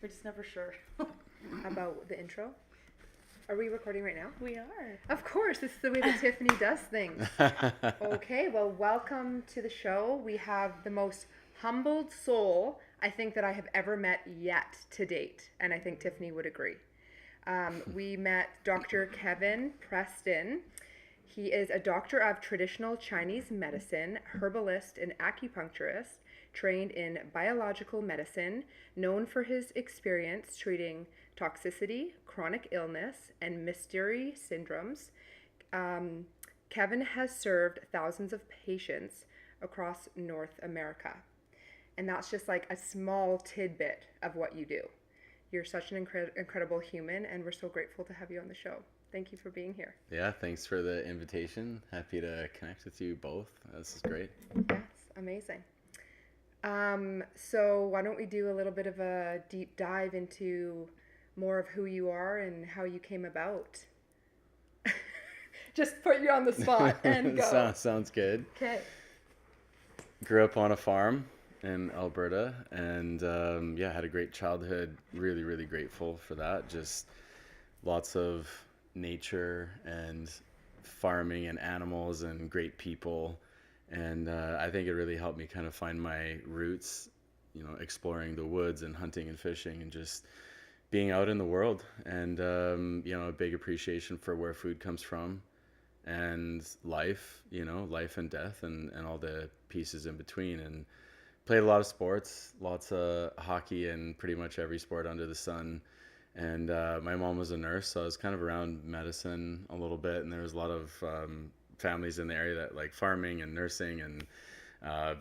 We're just never sure. About the intro. Are we recording right now? We are. Of course, this is the way that Tiffany does things. Okay, well, welcome to the show. We have the most humbled soul I think that I have ever met yet to date, and I think Tiffany would agree. We met Dr. Kevin Preston. He is a doctor of traditional Chinese medicine, herbalist, and acupuncturist, trained in biological medicine, known for his experience treating toxicity, chronic illness, and mystery syndromes. Kevin has served thousands of patients across North America. And that's just like a small tidbit of what you do. You're such an incredible human, and we're so grateful to have you on the show. Thank you for being here. Yeah, thanks for the invitation. Happy to connect with you both. This is great. Yes, amazing. So why don't we do a little bit of a deep dive into more of who you are and how you came about. Just put you on the spot and go. Sounds good. Okay. Grew up on a farm in Alberta, and had a great childhood. Really, really grateful for that. Just lots of nature and farming and animals and great people. And I think it really helped me kind of find my roots, exploring the woods and hunting and fishing and just being out in the world. And, a big appreciation for where food comes from and life, life and death and all the pieces in between. And played a lot of sports, lots of hockey and pretty much every sport under the sun. And my mom was a nurse, so I was kind of around medicine a little bit. And there was a lot of families in the area that like farming and nursing and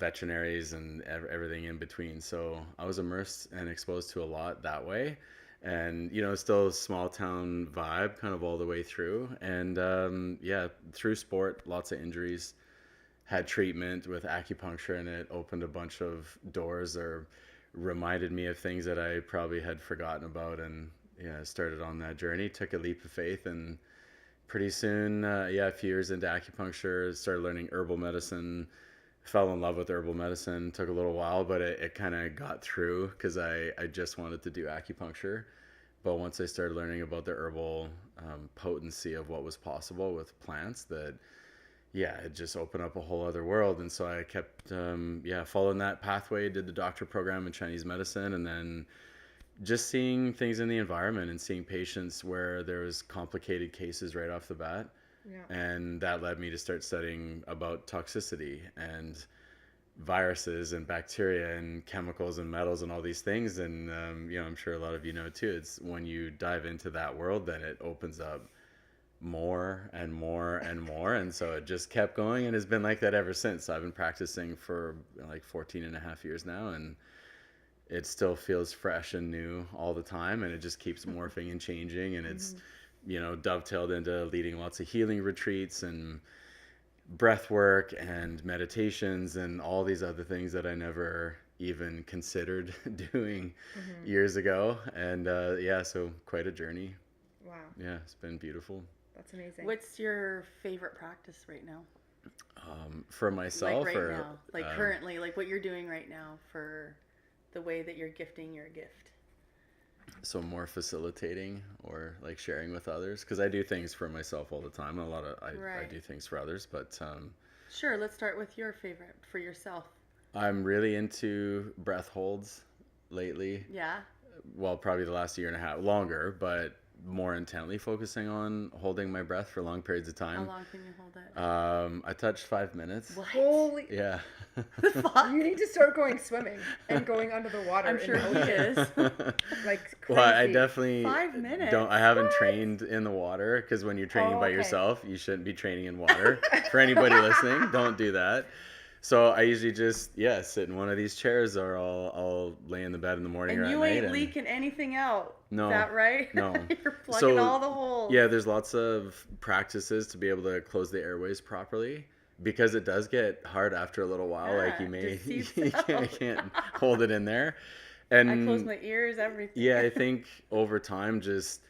veterinaries and everything in between. So I was immersed and exposed to a lot that way. And, still a small town vibe kind of all the way through. And through sport, lots of injuries. Had treatment with acupuncture, and it opened a bunch of doors or reminded me of things that I probably had forgotten about. And started on that journey, took a leap of faith, and pretty soon, a few years into acupuncture, started learning herbal medicine, fell in love with herbal medicine. Took a little while, but it kind of got through because I just wanted to do acupuncture. But once I started learning about the herbal potency of what was possible with plants, it just opened up a whole other world. And so I kept, following that pathway, did the doctor program in Chinese medicine, and then just seeing things in the environment and seeing patients where there was complicated cases right off the bat. Yeah. And that led me to start studying about toxicity and viruses and bacteria and chemicals and metals and all these things. And, I'm sure a lot of you know too, it's when you dive into that world, then it opens up more and more and more. And so it just kept going and has been like that ever since. I've been practicing for like 14 and a half years now, and it still feels fresh and new all the time. And it just keeps morphing and changing. And it's, dovetailed into leading lots of healing retreats and breath work and meditations and all these other things that I never even considered doing years ago. And so quite a journey. Wow. Yeah, it's been beautiful. That's amazing. What's your favorite practice right now? For myself, like right now, currently, like what you're doing right now for the way that you're gifting your gift. So more facilitating or like sharing with others, because I do things for myself all the time. I do things for others, but sure. Let's start with your favorite for yourself. I'm really into breath holds lately. Yeah. Well, probably the last year and a half, longer, but more intently focusing on holding my breath for long periods of time. How long can you hold it? I touched 5 minutes. What? Holy. Yeah. You need to start going swimming and going under the water. I'm sure he is. Like crazy. Well, I definitely 5 minutes. I haven't trained in the water, because when you're training by yourself, you shouldn't be training in water. For anybody listening, don't do that. So I usually just, sit in one of these chairs, or I'll lay in the bed in the morning or at night. And you ain't leaking anything out. No. Is that right? No. You're plugging all the holes. Yeah, there's lots of practices to be able to close the airways properly, because it does get hard after a little while. Like you can't hold it in there. And I close my ears, everything. Yeah, I think over time, just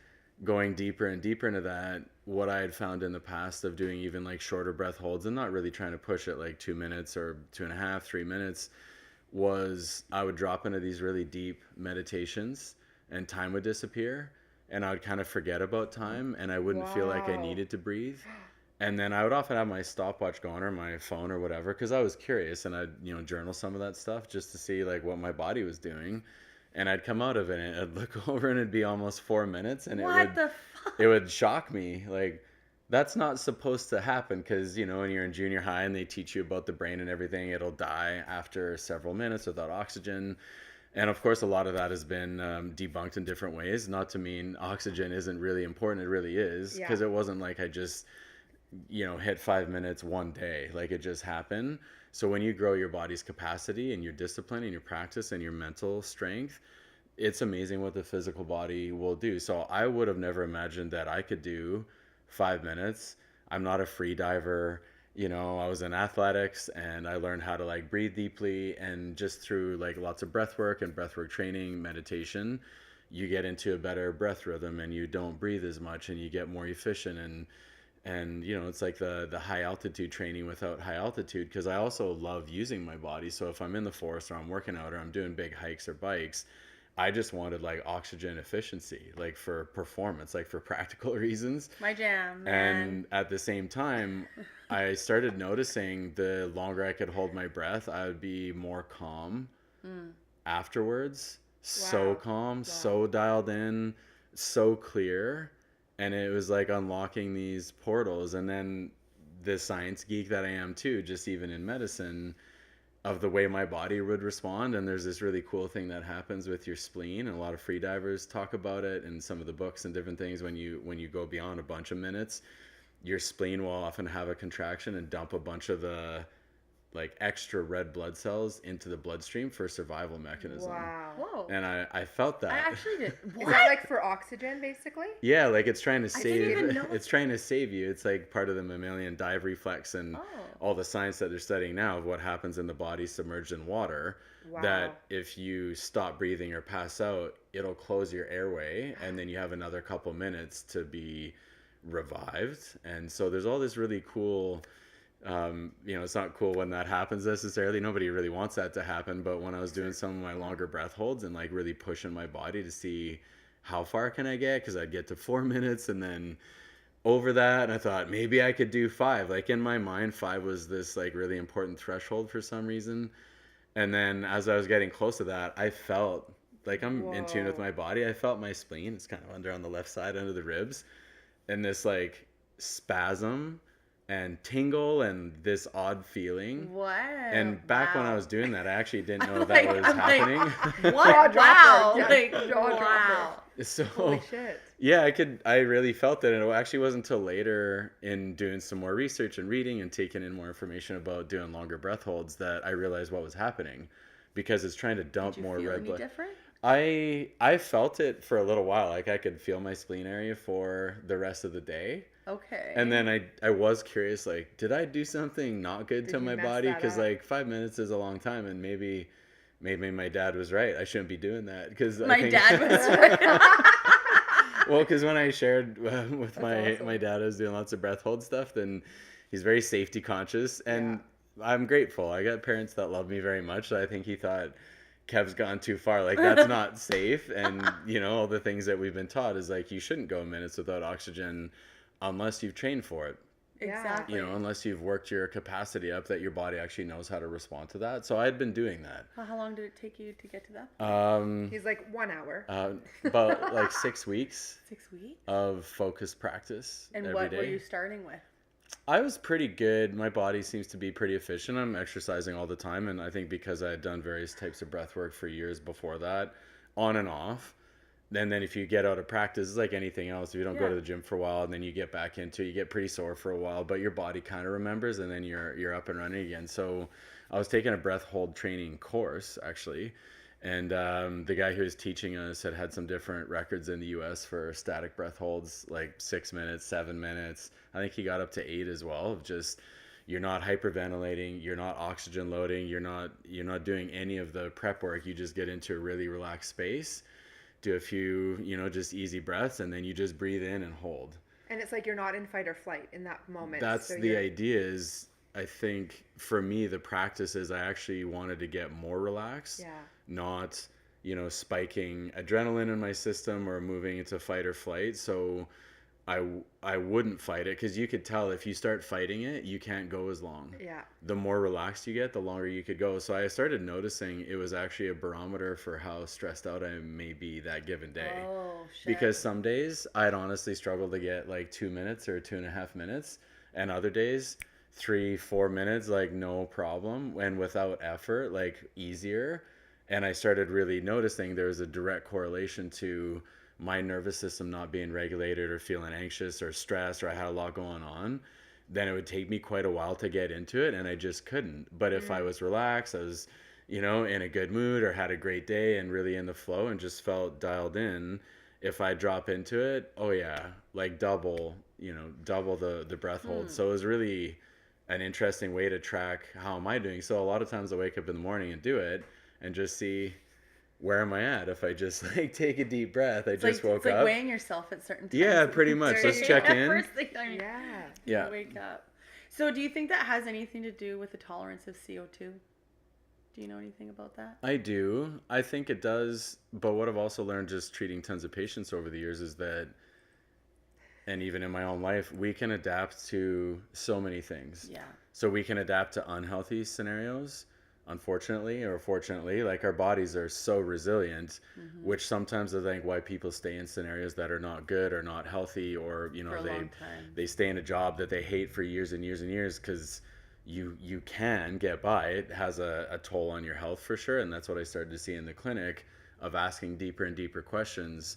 going deeper and deeper into that, what I had found in the past of doing even like shorter breath holds and not really trying to push it like 2 minutes or 2.5, 3 minutes, was I would drop into these really deep meditations and time would disappear, and I would kind of forget about time, and I wouldn't feel like I Wow. needed to breathe. And then I would often have my stopwatch going or my phone or whatever, because I was curious, and I'd, journal some of that stuff just to see like what my body was doing. And I'd come out of it and I'd look over and it'd be almost 4 minutes, and What the fuck? it would shock me. Like, that's not supposed to happen, because, when you're in junior high and they teach you about the brain and everything, it'll die after several minutes without oxygen. And of course, a lot of that has been debunked in different ways. Not to mean oxygen isn't really important. It really is, because it wasn't like I just, hit 5 minutes one day. Like, it just happened. So when you grow your body's capacity and your discipline and your practice and your mental strength, it's amazing what the physical body will do. So I would have never imagined that I could do 5 minutes. I'm not a free diver. I was in athletics, and I learned how to like breathe deeply, and just through like lots of breath work and breathwork training, meditation, you get into a better breath rhythm, and you don't breathe as much, and you get more efficient. And it's like the high altitude training without high altitude, because I also love using my body. So if I'm in the forest or I'm working out or I'm doing big hikes or bikes, I just wanted like oxygen efficiency, like for performance, like for practical reasons. My jam, man. And at the same time, I started noticing the longer I could hold my breath, I would be more calm afterwards. So Wow. calm, so dialed in, so clear. And it was like unlocking these portals. And then the science geek that I am too, just even in medicine, of the way my body would respond. And there's this really cool thing that happens with your spleen, and a lot of free divers talk about it in some of the books and different things. When you go beyond a bunch of minutes, your spleen will often have a contraction and dump a bunch of the like extra red blood cells into the bloodstream for survival mechanism. Wow. Whoa. And I felt that. I actually did. Is What? that like for oxygen, basically? Yeah, like it's trying to I didn't save. even know It's trying to save you. It's like part of the mammalian dive reflex and Oh. all the science that they're studying now of what happens in the body submerged in water. Wow. That if you stop breathing or pass out, it'll close your airway, and then you have another couple minutes to be revived. And so there's all this really cool. It's not cool when that happens necessarily. Nobody really wants that to happen. But when I was doing some of my longer breath holds and like really pushing my body to see how far can I get, because I'd get to 4 minutes and then over that, and I thought maybe I could do 5. Like in my mind, 5 was this like really important threshold for some reason. And then as I was getting close to that, I felt like I'm in tune with Whoa. my body. I felt my spleen. It's kind of under on the left side, under the ribs, and this like spasm and tingle and this odd feeling. What? And back when I was doing that, I actually didn't know I'm that like- was I'm like, happening. What? Jaw dropper. Wow. Yeah, Like, jaw dropper. wow. So Holy shit. yeah, I really felt it. And it actually wasn't until later in doing some more research and reading and taking in more information about doing longer breath holds that I realized what was happening, because it's trying to dump Did you more feel red any blood. different? I felt it for a little while. Like I could feel my spleen area for the rest of the day. Okay. And then I was curious, like, did I do something not good Did to you my mess body? that Because up? like 5 minutes is a long time, and maybe my dad was right. I shouldn't be doing that, because My dad was right. well, because when I shared with my awesome. my dad, I was doing lots of breath hold stuff, then he's very safety conscious, and I'm grateful. I got parents that love me very much. So I think he thought Kev's gone too far. Like that's not safe, and all the things that we've been taught is like you shouldn't go minutes without oxygen unless you've trained for it. Exactly. Unless you've worked your capacity up, that your body actually knows how to respond to that. So I'd been doing that. Well, how long did it take you to get to that? He's like 1 hour. About like 6 weeks 6 weeks. of focused practice And every what day. were you starting with? I was pretty good. My body seems to be pretty efficient. I'm exercising all the time, and I think because I had done various types of breath work for years before that, on and off. And then if you get out of practice, it's like anything else. If you don't go to the gym for a while and then you get back into it, you get pretty sore for a while, but your body kind of remembers, and then you're up and running again. So I was taking a breath hold training course actually, and the guy who was teaching us had some different records in the US for static breath holds, like 6 minutes, 7 minutes. I think he got up to 8 as well, of just you're not hyperventilating, you're not oxygen loading, you're not doing any of the prep work. You just get into a really relaxed space, do a few, just easy breaths, and then you just breathe in and hold. And it's like you're not in fight or flight in that moment. That's so the you're- idea. Is I think for me the practice is I actually wanted to get more relaxed, Yeah. not spiking adrenaline in my system or moving into fight or flight. So I wouldn't fight it, because you could tell if you start fighting it, you can't go as long. Yeah. The more relaxed you get, the longer you could go. So I started noticing it was actually a barometer for how stressed out I may be that given day. Oh, shit. Because some days I'd honestly struggle to get like 2 minutes or 2.5 minutes, and other days 3-4 minutes, like no problem, and without effort, like easier. And I started really noticing there was a direct correlation to my nervous system not being regulated or feeling anxious or stressed, or I had a lot going on. Then it would take me quite a while to get into it, and I just couldn't. But if I was relaxed, I was, in a good mood or had a great day and really in the flow and just felt dialed in, if I drop into it, oh yeah, like double the breath hold. So it was really an interesting way to track how am I doing. So a lot of times I wake up in the morning and do it and just see, where am I at? If I just like take a deep breath, woke it's up. like weighing yourself at certain times. Yeah, pretty much. Let's check in. First thing Yeah. you wake up. So do you think that has anything to do with the tolerance of CO2? Do you know anything about that? I do. I think it does. But what I've also learned just treating tons of patients over the years is that, and even in my own life, we can adapt to so many things. Yeah. So we can adapt to unhealthy scenarios, unfortunately or fortunately. Like, our bodies are so resilient, which sometimes I think why people stay in scenarios that are not good or not healthy, or For a long time. they stay in a job that they hate for years and years and years, because you can get by. It has a toll on your health for sure. And that's what I started to see in the clinic, of asking deeper and deeper questions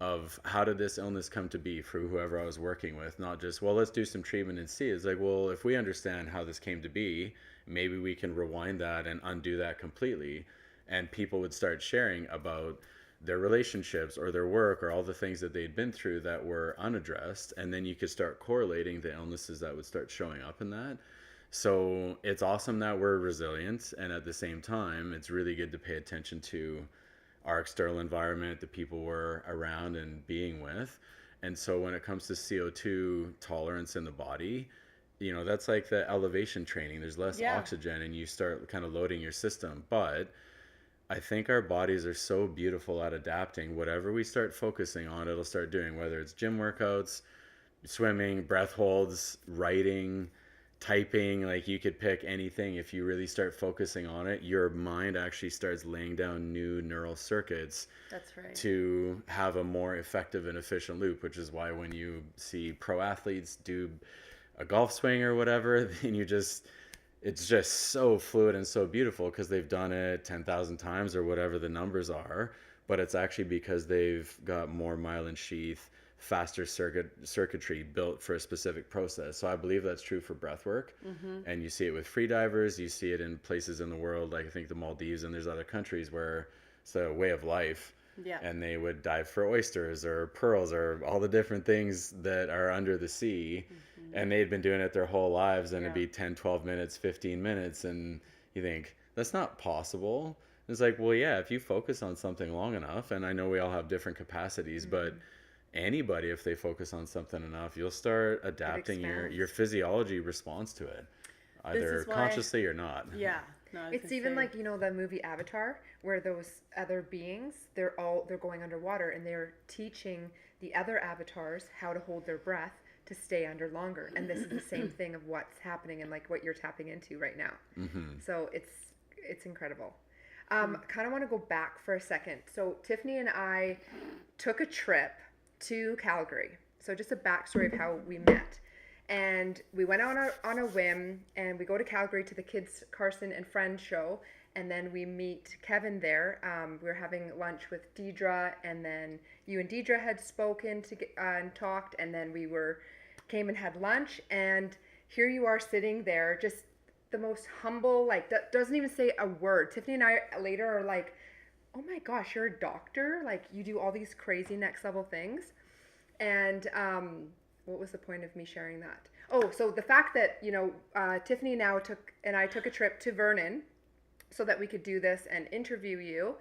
of how did this illness come to be for whoever I was working with. Not just, well, let's do some treatment and see. It's like, well, if we understand how this came to be, maybe we can rewind that and undo that completely. And people would start sharing about their relationships or their work or all the things that they'd been through that were unaddressed. And then you could start correlating the illnesses that would start showing up in that. So it's awesome that we're resilient. And at the same time, it's really good to pay attention to our external environment, the people we're around and being with. And so when it comes to CO2 tolerance in the body, that's like the elevation training. There's less oxygen and you start kind of loading your system. But I think our bodies are so beautiful at adapting. Whatever we start focusing on, it'll start doing, whether it's gym workouts, swimming, breath holds, writing, typing. Like, you could pick anything. If you really start focusing on it, your mind actually starts laying down new neural circuits. That's right. To have a more effective and efficient loop, which is why when you see pro athletes do a golf swing or whatever, then it's just so fluid and so beautiful, because they've done it 10,000 times or whatever the numbers are. But it's actually because they've got more myelin sheath, faster circuitry built for a specific process. So I believe that's true for breath work. And you see it with free divers. You see it in places in the world, like I think the Maldives, and there's other countries where it's a way of life. Yeah. And they would dive for oysters or pearls or all the different things that are under the sea. And they'd been doing it their whole lives, and it'd be 10, 12 minutes, 15 minutes. And you think, that's not possible. It's like, well, yeah, if you focus on something long enough, and I know we all have different capacities, but anybody, if they focus on something enough, you'll start adapting your physiology responds to it, either consciously or not. Yeah. No, it's even like, the movie Avatar, where those other beings, they're going underwater, and they're teaching the other avatars how to hold their breath to stay under longer. And this is the same thing of what's happening and like what you're tapping into right now. So it's incredible. Kind of want to go back for a second. So Tiffany and I took a trip to Calgary. So just a backstory of how we met. And we went on a whim, and we go to Calgary to the Kids Carson and Friends show, and then we meet Kevin there. We were having lunch with Deidre, and then you and Deidre had spoken and talked, and then we came and had lunch, and here you are sitting there, just the most humble, like, doesn't even say a word. Tiffany and I later are like, oh my gosh, you're a doctor? Like, you do all these crazy next level things. And what was the point of me sharing that? Oh, so the fact that, Tiffany and I took a trip to Vernon so that we could do this and interview you.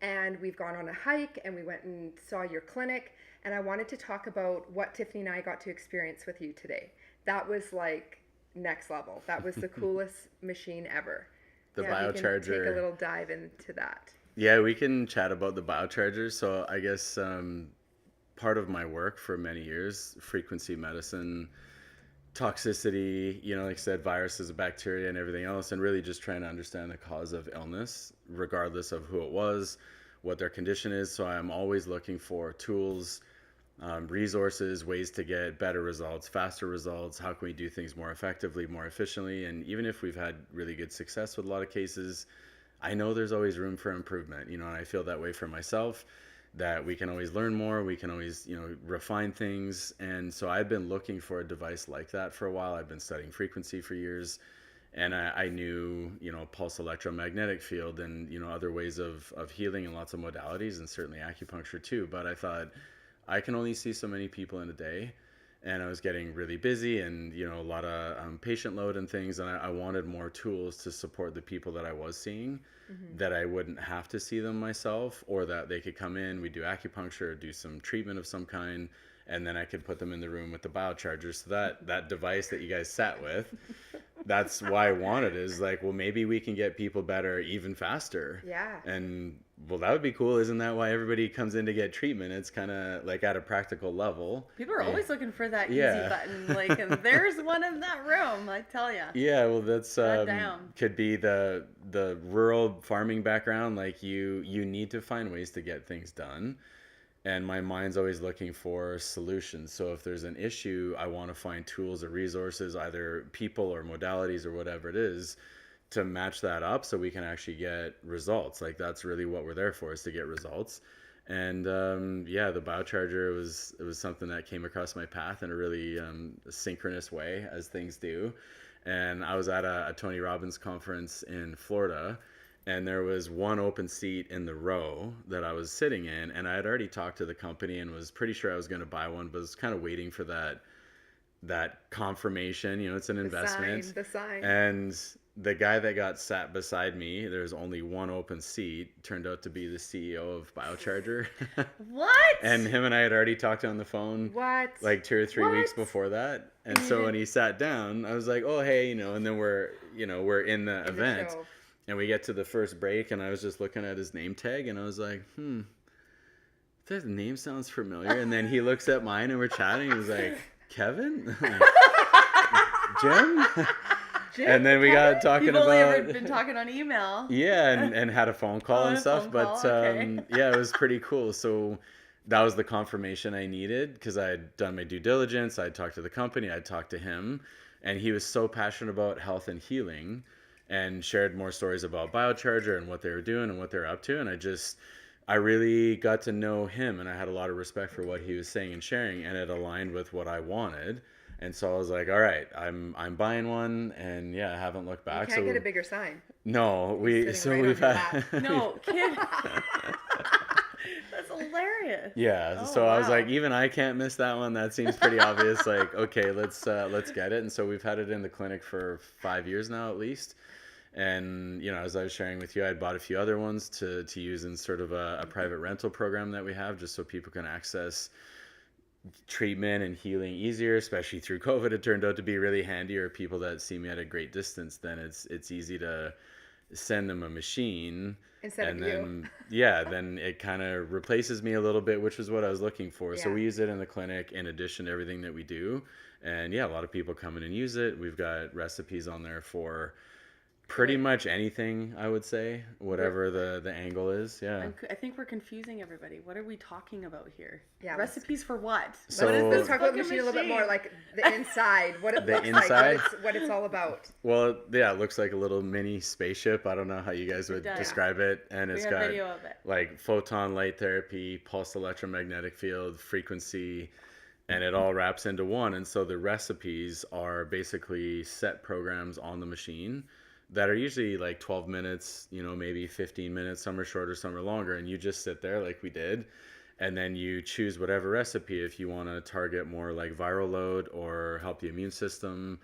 And we've gone on a hike, and we went and saw your clinic. And I wanted to talk about what Tiffany and I got to experience with you today. That was like next level. That was the coolest machine ever. The biocharger. We can take a little dive into that. Yeah, we can chat about the biochargers. So I guess part of my work for many years, frequency medicine, toxicity, like I said, viruses, bacteria, and everything else, and really just trying to understand the cause of illness, regardless of who it was, what their condition is. So I'm always looking for tools, resources, ways to get better results, faster results. How can we do things more effectively, more efficiently? And even if we've had really good success with a lot of cases, I know there's always room for improvement, and I feel that way for myself, that we can always learn more, we can always, refine things. And so I've been looking for a device like that for a while. I've been studying frequency for years, and I knew, pulse electromagnetic field and, other ways of healing and lots of modalities, and certainly acupuncture too. But I thought, I can only see so many people in a day, and I was getting really busy and, a lot of patient load and things. And I wanted more tools to support the people that I was seeing, that I wouldn't have to see them myself, or that they could come in, we do acupuncture, do some treatment of some kind, and then I could put them in the room with the biocharger. So that device that you guys sat with, that's why I wanted it, is like, well, maybe we can get people better even faster. Yeah. And well, that would be cool. Isn't that why everybody comes in to get treatment? It's kind of like at a practical level. People are always looking for that easy Yeah. button. Like, and there's one in that room, I tell you. Yeah, well, that's down. could be the rural farming background. Like you need to find ways to get things done, and my mind's always looking for solutions. So if there's an issue, I want to find tools or resources, either people or modalities or whatever it is, to match that up so we can actually get results. Like that's really what we're there for, is to get results. And the biocharger it was something that came across my path in a really synchronous way, as things do. And I was at a Tony Robbins conference in Florida, and there was one open seat in the row that I was sitting in, and I had already talked to the company and was pretty sure I was going to buy one, but was kind of waiting for that confirmation. It's an investment. The sign. And the guy that got sat beside me, there's only one open seat, turned out to be the CEO of Biocharger. What? And him and I had already talked on the phone What? like 2 or 3 What? weeks before that. And so when he sat down, I was like, oh, hey, and then we're in the event. show. And we get to the first break, and I was just looking at his name tag, and I was like, that name sounds familiar. And then he looks at mine, and we're chatting. He was like, Kevin? Jim? And then we got talking You've only ever been talking on email. Yeah, and had a phone call and stuff. phone But call, okay. yeah, it was pretty cool. So that was the confirmation I needed, because I had done my due diligence. I talked to the company. I talked to him, and he was so passionate about health and healing, and shared more stories about Biocharger and what they were doing and what they're up to. And I really got to know him, and I had a lot of respect for what he was saying and sharing, and it aligned with what I wanted. And so I was like, all right, I'm buying one, and yeah, I haven't looked back. You can't get a bigger sign. No, He's sitting right on your lap. No, kid. That's hilarious. Yeah, Oh, so I was wow. like, even I can't miss that one. That seems pretty obvious. Like, okay, let's get it. And so we've had it in the clinic for 5 years now, at least. And as I was sharing with you, I had bought a few other ones to use in sort of a private rental program that we have, just so people can access treatment and healing easier, especially through COVID. It turned out to be really handy. Or people that see me at a great distance, then it's easy to send them a machine. Instead and of then then it kind of replaces me a little bit, which is what I was looking for. So Yeah. we use it in the clinic in addition to everything that we do. And yeah, a lot of people come in and use it. We've got recipes on there for pretty much anything, I would say, whatever the angle is. Yeah. I think we're confusing everybody. What are we talking about here? Yeah, Recipes for what? So- What is Let's this talk about the fucking machine a little bit more, like the inside, what it The looks inside? like, what it's all about. Well, yeah, it looks like a little mini spaceship. I don't know how you guys would does. describe it. And We it's have got video of it. like photon light therapy, pulse electromagnetic field, frequency, and it all wraps into one. And so the recipes are basically set programs on the machine that are usually like 12 minutes, maybe 15 minutes. Some are shorter, some are longer. And you just sit there like we did. And then you choose whatever recipe, if you want to target more like viral load or help the immune system.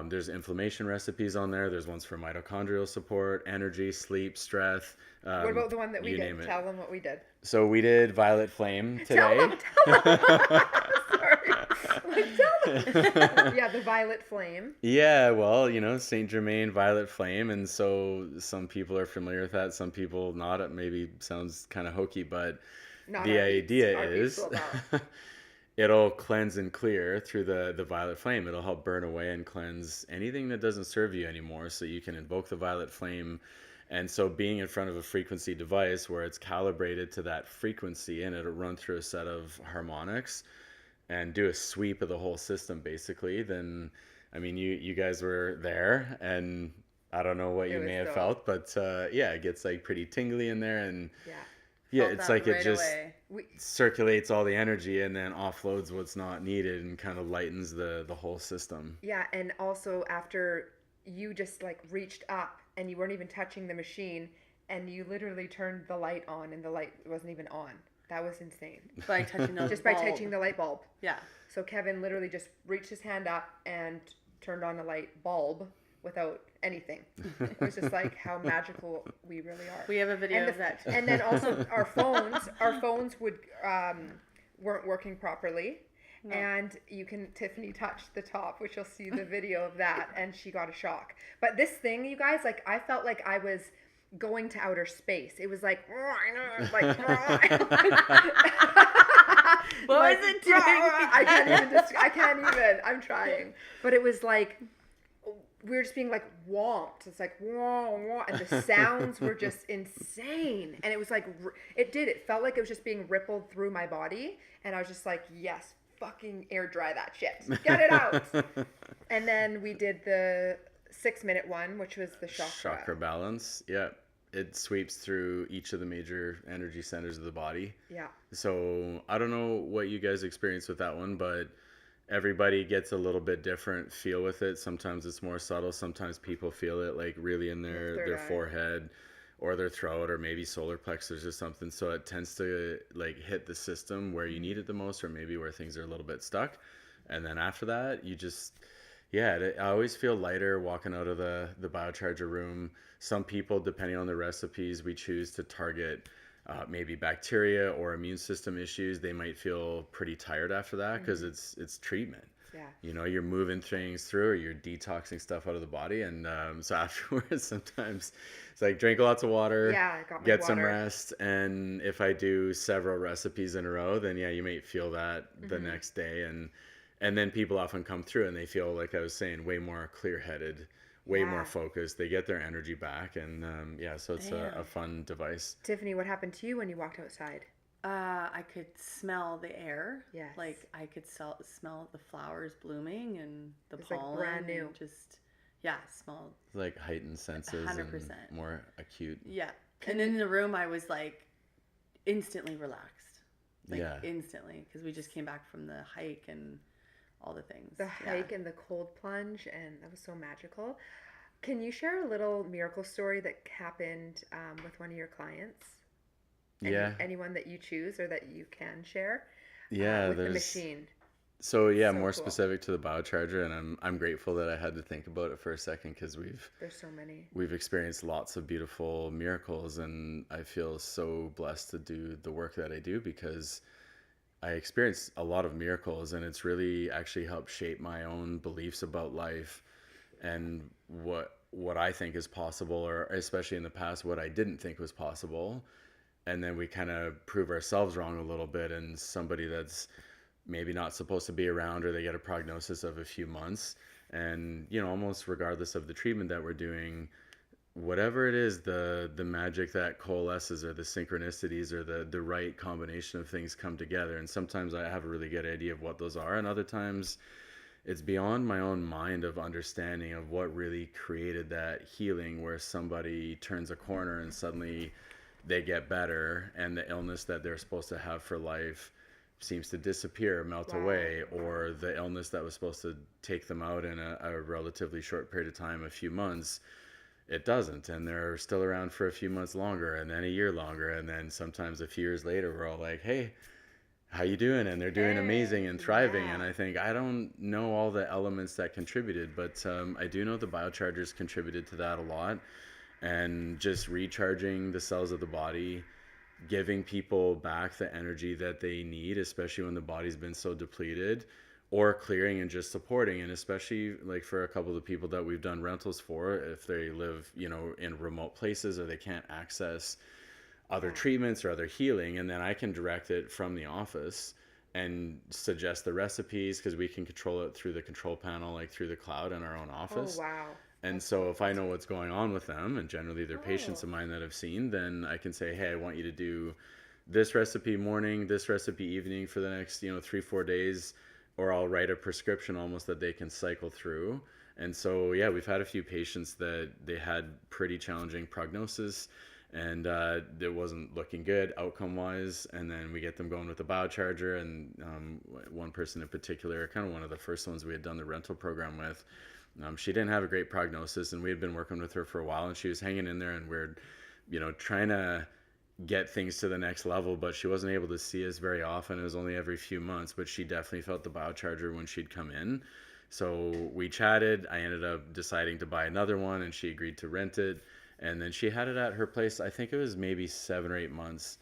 There's inflammation recipes on there. There's ones for mitochondrial support, energy, sleep, stress. What about the one that we you did? name it. Tell them what we did. So we did Violet Flame today. Tell them. Sorry. Like, tell them. Yeah, the violet flame. Yeah, well, Saint Germain, violet flame, and so some people are familiar with that, some people not. It maybe sounds kind of hokey, but Not the our beats. idea Our beats is will bow. it'll cleanse and clear through the violet flame. It'll help burn away and cleanse anything that doesn't serve you anymore, so you can invoke the violet flame. And so being in front of a frequency device where it's calibrated to that frequency and it'll run through a set of harmonics and do a sweep of the whole system, basically, then, I mean, you guys were there, and I don't know what It you was may have dope. felt, but yeah, it gets like pretty tingly in there, and Yeah. yeah, Felt it's that like it right just away. circulates all the energy and then offloads what's not needed and kind of lightens the whole system. Yeah, and also after you just like reached up and you weren't even touching the machine and you literally turned the light on and the light wasn't even on. That was insane. By touching the Just by bulb. touching the light bulb. Yeah. So Kevin literally just reached his hand up and turned on the light bulb without anything. It was just like how magical we really are. We have a video and of that. and then also our phones would weren't working properly. No. And Tiffany touched the top, which you'll see the video of that, and she got a shock. But this thing, you guys, like, I felt like I was going to outer space. It was like, like, What like, was it doing? I can't even. I'm trying. But it was like, we were just being like whomped. It's like wah, wah, and the sounds were just insane. And it was like, it felt like it was just being rippled through my body. And I was just like, yes, fucking air dry that shit. Get it out. And then we did the 6-minute one, which was the Chakra balance. Yeah. It sweeps through each of the major energy centers of the body. Yeah. So I don't know what you guys experience with that one, but everybody gets a little bit different feel with it. Sometimes it's more subtle. Sometimes people feel it like really in their forehead or their throat or maybe solar plexus or something. So it tends to like hit the system where you need it the most or maybe where things are a little bit stuck. And then after that, you just, yeah, I always feel lighter walking out of the biocharger room. Some people, depending on the recipes, we choose to target maybe bacteria or immune system issues. They might feel pretty tired after that because it's treatment. Yeah. You're moving things through or you're detoxing stuff out of the body. And so afterwards, sometimes it's like drink lots of water, Yeah, I got my get some water. rest. And if I do several recipes in a row, then yeah, you might feel that the next day. And then people often come through and they feel, like I was saying, way more clear-headed, way more focused. They get their energy back. And yeah, so it's a fun device. Tiffany, what happened to you when you walked outside? I could smell the air. Yes. Like I could smell the flowers blooming and the It's like pollen. brand new. And just, yeah, smelled. Like heightened senses 100%. and more acute. Yeah. And in the room, I was like instantly relaxed. Like Yeah. instantly. Because we just came back from the hike and all the things. The hike and the cold plunge, and that was so magical. Can you share a little miracle story that happened with one of your clients? Yeah. Anyone that you choose or that you can share? Yeah, with the there's machine. so yeah, So more cool. specific to the biocharger, and I'm grateful that I had to think about it for a second because There's so many. we've experienced lots of beautiful miracles, and I feel so blessed to do the work that I do because I experienced a lot of miracles, and it's really actually helped shape my own beliefs about life and what I think is possible, or especially in the past, what I didn't think was possible. And then we kind of prove ourselves wrong a little bit, and somebody that's maybe not supposed to be around, or they get a prognosis of a few months, and almost regardless of the treatment that we're doing, whatever it is, the magic that coalesces or the synchronicities or the right combination of things come together. And sometimes I have a really good idea of what those are, and other times it's beyond my own mind of understanding of what really created that healing, where somebody turns a corner and suddenly they get better, and the illness that they're supposed to have for life seems to disappear, melt away, or the illness that was supposed to take them out in a relatively short period of time, a few months, it doesn't, and they're still around for a few months longer, and then a year longer, and then sometimes a few years later we're all like, hey, how you doing? And they're doing amazing and thriving. Yeah. And I think I don't know all the elements that contributed, but I do know the biochargers contributed to that a lot. And just recharging the cells of the body, giving people back the energy that they need, especially when the body's been so depleted, or clearing and just supporting. And especially like for a couple of the people that we've done rentals for, if they live, you know, in remote places or they can't access other treatments or other healing, and then I can direct it from the office and suggest the recipes, because we can control it through the control panel, like through the cloud in our own office. Oh, wow. And so if I know what's going on with them, and generally they're patients of mine that I've seen, then I can say, hey, I want you to do this recipe morning, this recipe evening for the next, you know, 3-4 days, or I'll write a prescription almost that they can cycle through. And so, yeah, we've had a few patients that they had pretty challenging prognosis, and it wasn't looking good outcome wise, and then we get them going with the biocharger. And one person in particular, kind of one of the first ones we had done the rental program with, she didn't have a great prognosis, and we had been working with her for a while, and she was hanging in there, and we're, you know, trying to get things to the next level, but she wasn't able to see us very often. It was only every few months, but she definitely felt the biocharger when she'd come in. So we chatted. I ended up deciding to buy another one, and she agreed to rent it. And then she had it at her place, I think it was maybe 7 or 8 months.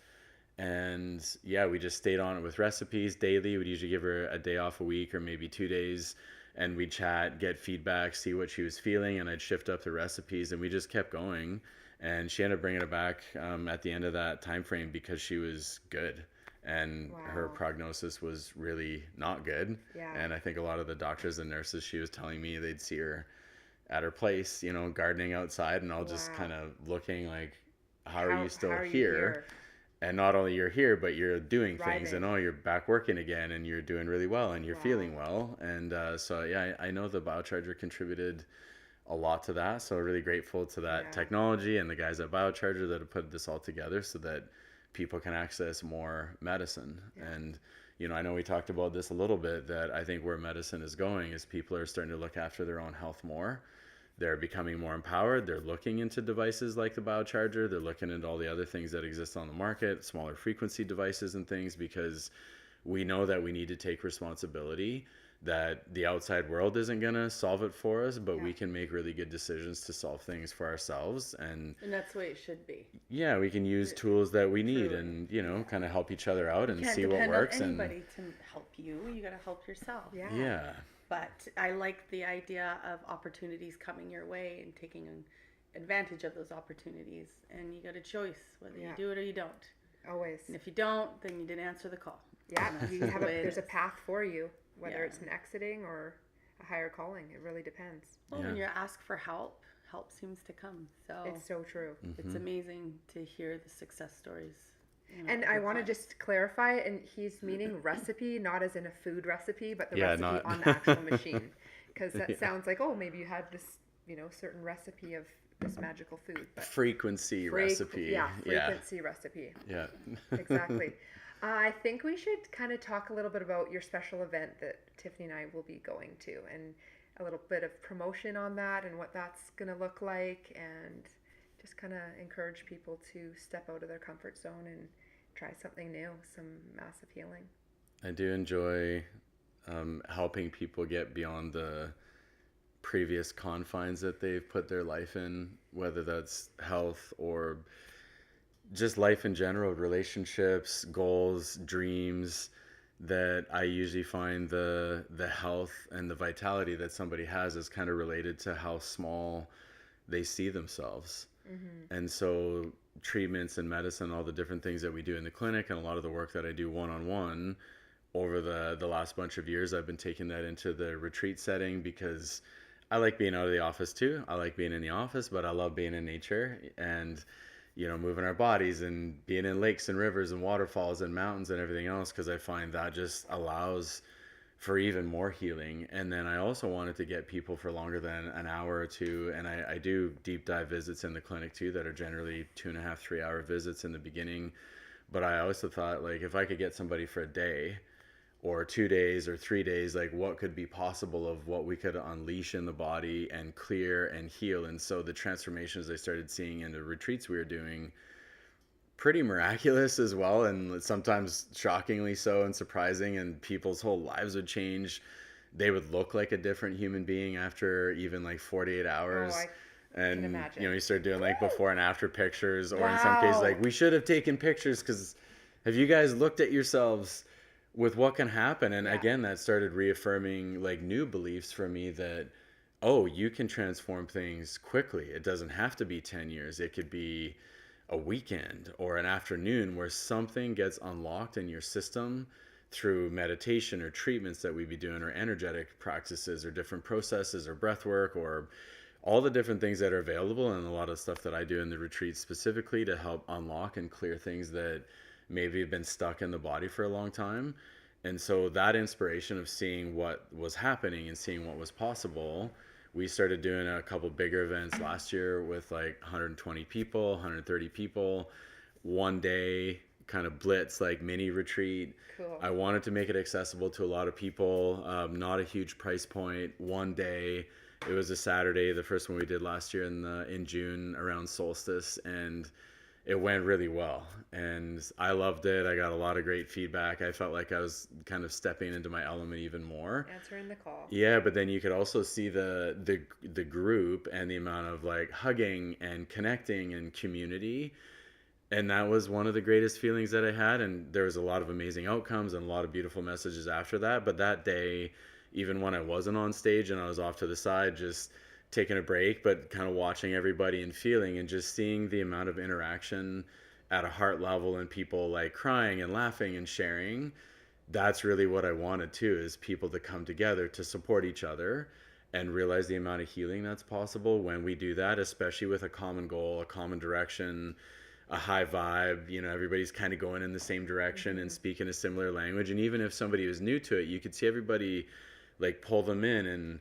And yeah, we just stayed on it with recipes daily. We'd usually give her a day off a week or maybe 2 days, and we'd chat, get feedback, see what she was feeling, and I'd shift up the recipes, and we just kept going. And she ended up bringing it back at the end of that time frame because she was good, and her prognosis was really not good. Yeah. And I think a lot of the doctors and nurses, she was telling me, they'd see her at her place, you know, gardening outside, and all just kind of looking like, how are you still here? And not only you're here, but you're doing things, and you're back working again, and you're doing really well, and you're feeling well. And so yeah, I know the biocharger contributed a lot to that. So really grateful to that technology and the guys at Biocharger that have put this all together so that people can access more medicine. And, you know, I know we talked about this a little bit, that I think where medicine is going is people are starting to look after their own health more. They're becoming more empowered. They're looking into devices like the Biocharger. They're looking into all the other things that exist on the market, smaller frequency devices and things, because we know that we need to take responsibility, that the outside world isn't going to solve it for us, but we can make really good decisions to solve things for ourselves. And that's the way it should be. Yeah, we can use tools that we need and, you know, kind of help each other out and see what works. You can't depend on anybody to help you. You got to help yourself. Yeah. But I like the idea of opportunities coming your way and taking advantage of those opportunities. And you got a choice whether you do it or you don't. Always. And if you don't, then you didn't answer the call. Yeah, there's a path for you. Whether it's an exiting or a higher calling, it really depends. Well, when you ask for help, help seems to come. So it's so true. It's amazing to hear the success stories. You know, and I want to just clarify, and he's meaning recipe, not as in a food recipe, but the recipe on the actual machine. Because that sounds like, oh, maybe you had this, you know, certain recipe of this magical food. But frequency recipe. Yeah, frequency recipe. Yeah. Exactly. I think we should kind of talk a little bit about your special event that Tiffany and I will be going to, and a little bit of promotion on that and what that's going to look like, and just kind of encourage people to step out of their comfort zone and try something new, some massive healing. I do enjoy helping people get beyond the previous confines that they've put their life in, whether that's health or just life in general, relationships, goals, dreams, that I usually find the health and the vitality that somebody has is kind of related to how small they see themselves. And so treatments and medicine, all the different things that we do in the clinic, and a lot of the work that I do one-on-one over the last bunch of years, I've been taking that into the retreat setting, because I like being out of the office too. I like being in the office, but I love being in nature and, you know, moving our bodies and being in lakes and rivers and waterfalls and mountains and everything else, because I find that just allows for even more healing. And then I also wanted to get people for longer than an hour or two, and I do deep dive visits in the clinic too that are generally 2.5-3 hour visits in the beginning. But I also thought, like, if I could get somebody for a day or 2 days or 3 days, like, what could be possible of what we could unleash in the body and clear and heal. And so the transformations I started seeing in the retreats we were doing, pretty miraculous as well, and sometimes shockingly so and surprising, and people's whole lives would change. They would look like a different human being after even like 48 hours. And you know, you start doing like before and after pictures, or in some cases like, we should have taken pictures, because have you guys looked at yourselves with what can happen. And Yeah. again, that started reaffirming like new beliefs for me that, oh, you can transform things quickly. It doesn't have to be 10 years. It could be a weekend or an afternoon where something gets unlocked in your system through meditation or treatments that we'd be doing, or energetic practices or different processes or breath work, or all the different things that are available, and a lot of stuff that I do in the retreat specifically to help unlock and clear things that maybe have been stuck in the body for a long time. And so that inspiration of seeing what was happening and seeing what was possible, we started doing a couple bigger events last year with like 120 people, 130 people, one day kind of blitz, like mini retreat. Cool. I wanted to make it accessible to a lot of people, not a huge price point, one day. It was a Saturday, the first one we did last year in June around solstice, and it went really well. And I loved it. I got a lot of great feedback. I felt like I was kind of stepping into my element even more. Answering the call. Yeah, but then you could also see the group and the amount of like hugging and connecting and community. And that was one of the greatest feelings that I had. And there was a lot of amazing outcomes and a lot of beautiful messages after that. But that day, even when I wasn't on stage and I was off to the side, just taking a break, but kind of watching everybody and feeling and just seeing the amount of interaction at a heart level and people like crying and laughing and sharing. That's really what I wanted too, is people to come together to support each other and realize the amount of healing that's possible when we do that, especially with a common goal, a common direction, a high vibe. You know, everybody's kind of going in the same direction and speaking a similar language. And even if somebody was new to it, you could see everybody like pull them in, and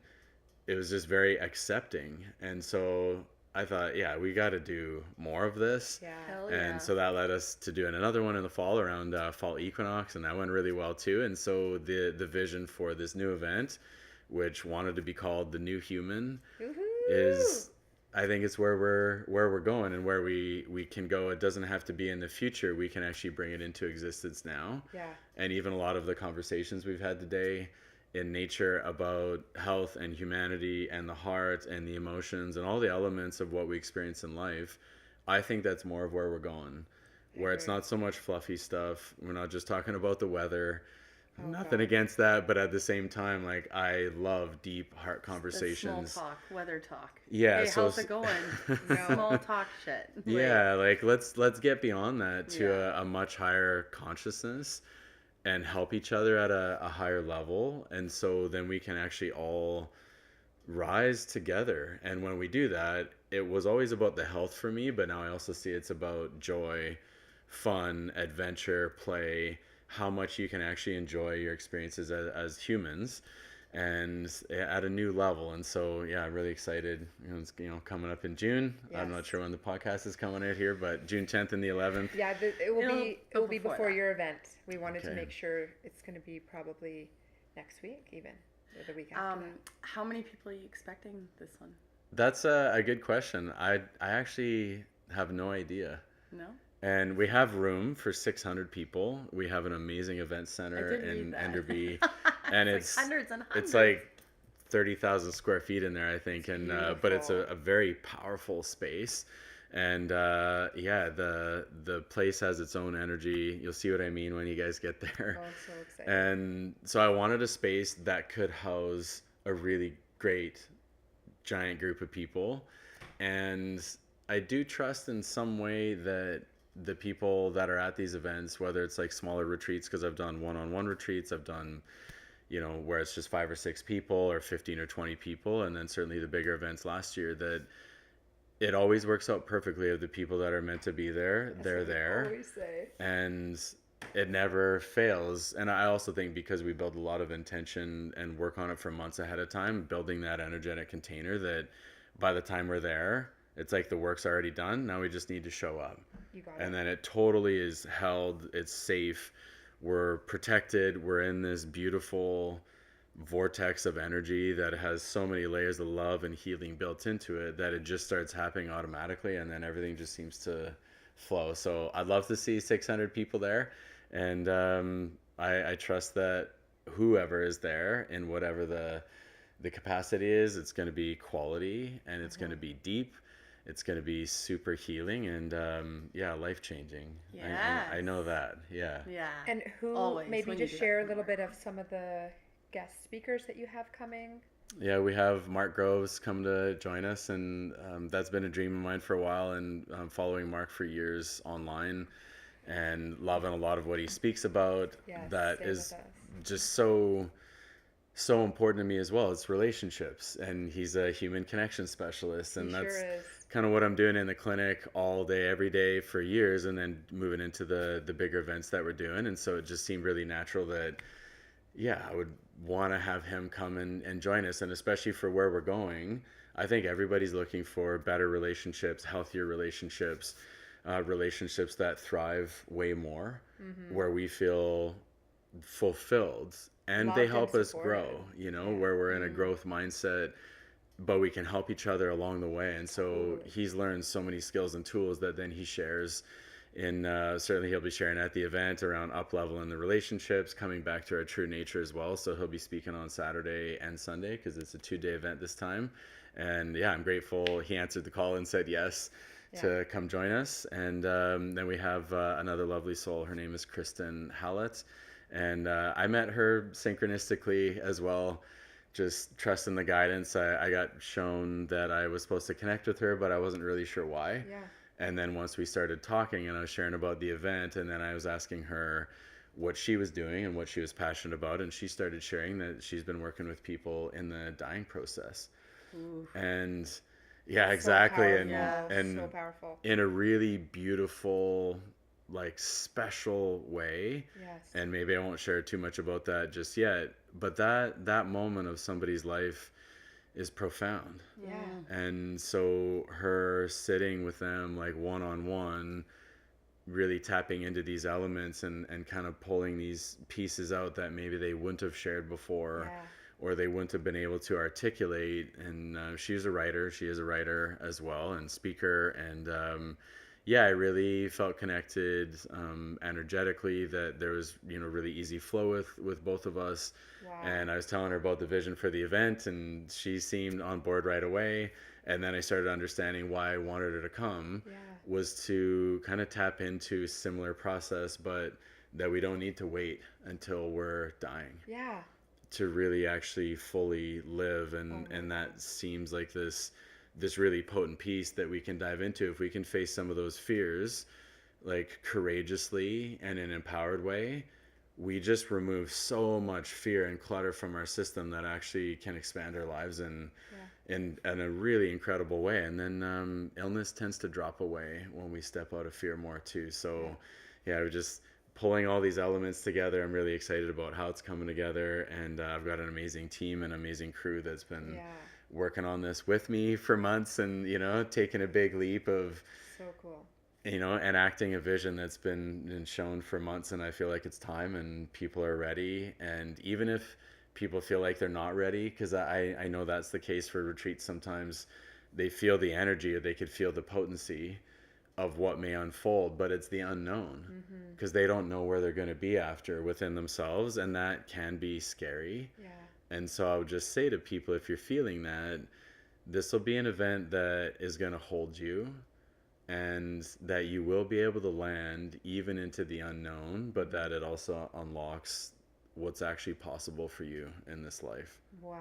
it was just very accepting. And so I thought, yeah, we got to do more of this. Yeah. Hell yeah. And so that led us to doing another one in the fall around fall equinox, and that went really well too. And so the vision for this new event, which wanted to be called the New Human, Woohoo! is, I think it's where we're going and where we can go. It doesn't have to be in the future. We can actually bring it into existence now. Yeah. And even a lot of the conversations we've had today in nature about health and humanity and the heart and the emotions and all the elements of what we experience in life, I think that's more of where we're going, where it's not so much fluffy stuff. We're not just talking about the weather. Nothing God. against that, but at the same time, like, I love deep heart The conversations. small talk, weather talk. Yeah, Hey, so how's it going? Small talk shit. Like, yeah, like let's get beyond that to Yeah. a much higher consciousness and help each other at a higher level. And so then we can actually all rise together. And when we do that, it was always about the health for me, but now I also see it's about joy, fun, adventure, play, how much you can actually enjoy your experiences as humans, and at a new level. And so, yeah, I'm really excited. It's coming up in June. I'm not Yes. sure when the podcast is coming out here, but June 10th and the 11th. Yeah, it will It'll be before before that. your event. We wanted to Okay. make sure it's going to be probably next week, even or the week after. How many people are you expecting this one? That's a good question. I actually have no idea. No? And we have room for 600 people. We have an amazing event center did read in that. Enderby, and It's like hundreds and hundreds. it's like 30,000 square feet in there, I think, and but it's beautiful. a very powerful space. And yeah, the place has its own energy. You'll see what I mean when you guys get there. Oh, I'm so excited. And so I wanted a space that could house a really great giant group of people. And I do trust in some way that the people that are at these events, whether it's like smaller retreats, because I've done one-on-one retreats, I've done, where it's just 5 or 6 people or 15 or 20 people, and then certainly the bigger events last year, that it always works out perfectly of the people that are meant to be there, That's they're what we there. always say. And it never fails. And I also think because we build a lot of intention and work on it for months ahead of time, building that energetic container, that by the time we're there, it's like the work's already done. Now we just need to show up. You got And it. then it totally is held, it's safe, we're protected, we're in this beautiful vortex of energy that has so many layers of love and healing built into it that it just starts happening automatically, and then everything just seems to flow. So I'd love to see 600 people there, and I trust that whoever is there, in whatever the capacity is, it's going to be quality, and it's going to be deep, it's going to be super healing and life changing. I Yes. know that. Yeah. Yeah. And who, Always maybe when you just do that share a kind of little work. bit of some of the guest speakers that you have coming. Yeah, we have Mark Groves come to join us, and that's been a dream of mine for a while. And I'm following Mark for years online, and loving a lot of what he speaks about. Yes, That stay is with us. just so important to me as well. It's relationships, and he's a human connection specialist, and He that's sure is. kind of what I'm doing in the clinic all day, every day for years, and then moving into the bigger events that we're doing. And so it just seemed really natural that I would want to have him come and join us, and especially for where we're going. I think everybody's looking for better relationships, healthier relationships, relationships that thrive way more, where we feel fulfilled and they Loved and help us supported. grow, where we're in a growth mindset, but we can help each other along the way. And so Totally. he's learned so many skills and tools that then he shares in, certainly he'll be sharing at the event around up leveling the relationships, coming back to our true nature as well. So he'll be speaking on Saturday and Sunday because it's a 2-day event this time. And I'm grateful he answered the call and said yes to come join us. And then we have another lovely soul. Her name is Kristen. And I met her synchronistically as well, just trusting the guidance. I got shown that I was supposed to connect with her, but I wasn't really sure why. Yeah. And then once we started talking and I was sharing about the event, and then I was asking her what she was doing and what she was passionate about, and she started sharing that she's been working with people in the dying process. Ooh. And exactly. So powerful. And So powerful. in a really beautiful, like special way. Yes. And maybe I won't share too much about that just yet, but that moment of somebody's life is profound. Yeah. And so her sitting with them like one-on-one, really tapping into these elements and kind of pulling these pieces out that maybe they wouldn't have shared before, or they wouldn't have been able to articulate. And she is a writer as well, and speaker. And I really felt connected energetically, that there was really easy flow with both of us. Wow. And I was telling her about the vision for the event, and she seemed on board right away. And then I started understanding why I wanted her to come was to kind of tap into similar process, but that we don't need to wait until we're dying to really actually fully live. And that seems like this really potent piece that we can dive into if we can face some of those fears like courageously and in an empowered way. We just remove so much fear and clutter from our system that actually can expand our lives in a really incredible way. And then illness tends to drop away when we step out of fear more too. So we're just pulling all these elements together. I'm really excited about how it's coming together, and I've got an amazing team and amazing crew that's been working on this with me for months, and taking a big leap of So cool. Enacting a vision that's been shown for months. And I feel like it's time and people are ready. And even if people feel like they're not ready, because I know that's the case for retreats, sometimes they feel the energy, or they could feel the potency of what may unfold, but it's the unknown, because they don't know where they're going to be after within themselves, and that can be scary. And so I would just say to people, if you're feeling that, this will be an event that is going to hold you, and that you will be able to land even into the unknown, but that it also unlocks what's actually possible for you in this life. Wow.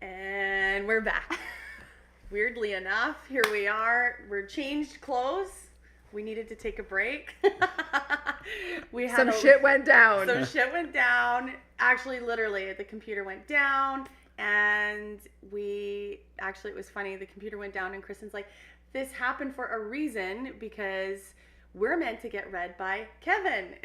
And we're back. Weirdly enough, here we are. We're changed clothes. We needed to take a break. We had Some shit went down. Some shit went down. Actually, literally, the computer went down, and it was funny. The computer went down, and Kristen's like, this happened for a reason, because we're meant to get read by Kevin.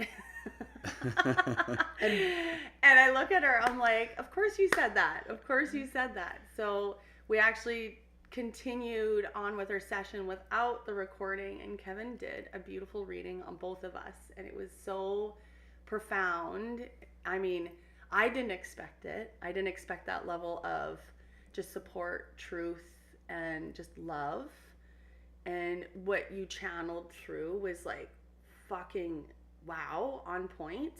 And I look at her, I'm like, of course you said that. Of course you said that. So we actually continued on with our session without the recording, and Kevin did a beautiful reading on both of us, and it was so profound. I mean, I didn't expect it. I didn't expect that level of just support, truth, and just love. And what you channeled through was like fucking wow, on point.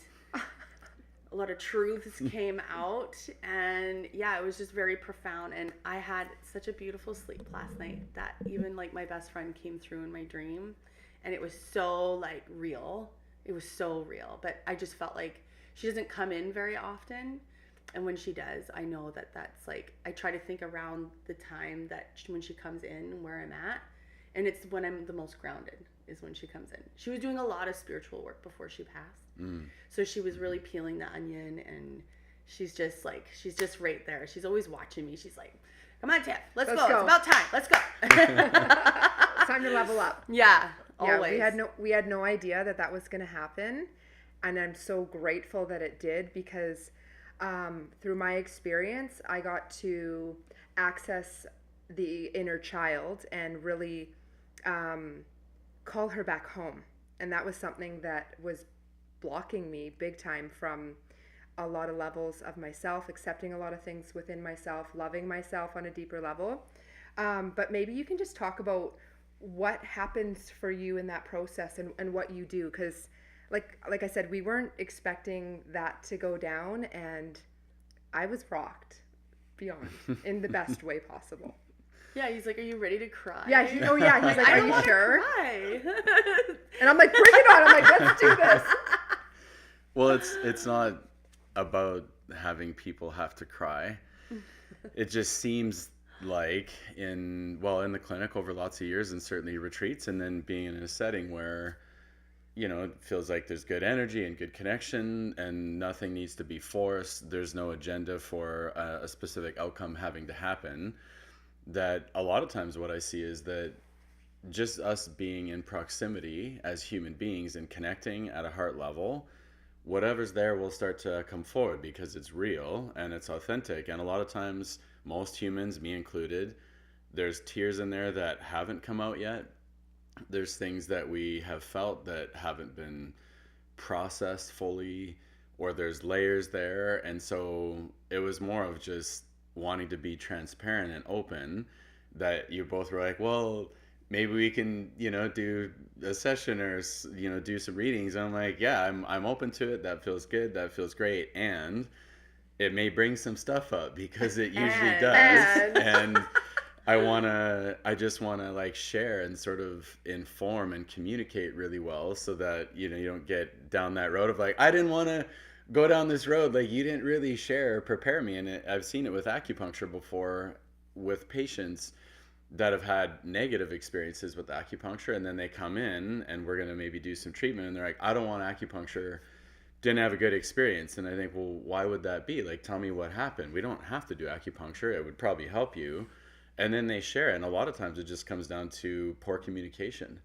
a lot of truths came out, and yeah, it was just very profound. And I had such a beautiful sleep last night that even like my best friend came through in my dream, and it was so like real. It was so real, but I just felt like she doesn't come in very often. And when she does, I know that that's like, I try to think around the time that when she comes in, where I'm at. And it's when I'm the most grounded is when she comes in. She was doing a lot of spiritual work before she passed. So she was really peeling the onion, and she's just right there. She's always watching me. She's like, come on, Tiff, let's go. It's about time. Let's go. It's time to level up. Yeah, always. Yeah, we had no idea that was going to happen. And I'm so grateful that it did, because through my experience, I got to access the inner child and really call her back home. And that was something that was blocking me big time from a lot of levels of myself, accepting a lot of things within myself, loving myself on a deeper level. But maybe you can just talk about what happens for you in that process and what you do. Because like I said, we weren't expecting that to go down, and I was rocked beyond in the best way possible. Yeah, he's like, are you ready to cry? Yeah, he's like, I are don't you wanna sure? Cry. And I'm like, bring it on. I'm like, let's do this. Well, it's not about having people have to cry. It just seems like in the clinic over lots of years, and certainly retreats, and then being in a setting where, you know, it feels like there's good energy and good connection, and nothing needs to be forced. There's no agenda for a specific outcome having to happen. That a lot of times what I see is that just us being in proximity as human beings and connecting at a heart level, whatever's there will start to come forward because it's real and it's authentic. And a lot of times, most humans, me included, there's tears in there that haven't come out yet. There's things that we have felt that haven't been processed fully, or there's layers there. And so it was more of just wanting to be transparent and open, that you both were like, well, maybe we can, you know, do a session or, you know, do some readings. And I'm like, yeah, I'm open to it. That feels good. That feels great. And it may bring some stuff up, because it usually does. And I just want to like share and sort of inform and communicate really well, so that, you know, you don't get down that road of like, I didn't want to go down this road. Like, you didn't really share or prepare me. And I've seen it with acupuncture before, with patients that have had negative experiences with acupuncture, and then they come in and we're going to maybe do some treatment, and they're like, I don't want acupuncture, didn't have a good experience. And I think, well, why would that be? Like, tell me what happened. We don't have to do acupuncture. It would probably help you. And then they share. And a lot of times it just comes down to poor communication,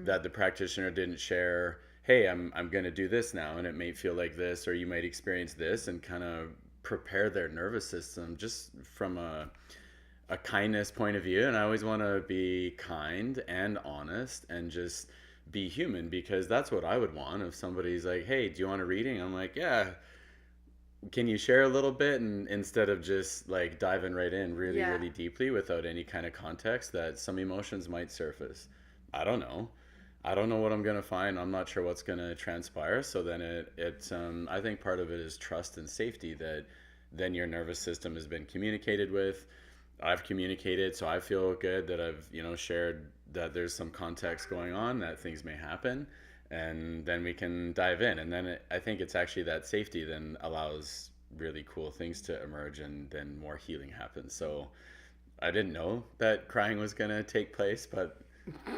that the practitioner didn't share, hey, I'm going to do this now, and it may feel like this, or you might experience this, and kind of prepare their nervous system just from a kindness point of view. And I always want to be kind and honest and just be human, because that's what I would want. If somebody's like, hey, do you want a reading? I'm like, yeah, can you share a little bit? And instead of just like diving right in really deeply without any kind of context, that some emotions might surface. I don't know what I'm going to find. I'm not sure what's going to transpire. So then I think part of it is trust and safety, that then your nervous system has been communicated with. I've communicated, so I feel good that I've, you know, shared that there's some context going on, that things may happen, and then we can dive in. And then I think it's actually that safety then allows really cool things to emerge, and then more healing happens. So I didn't know that crying was going to take place, but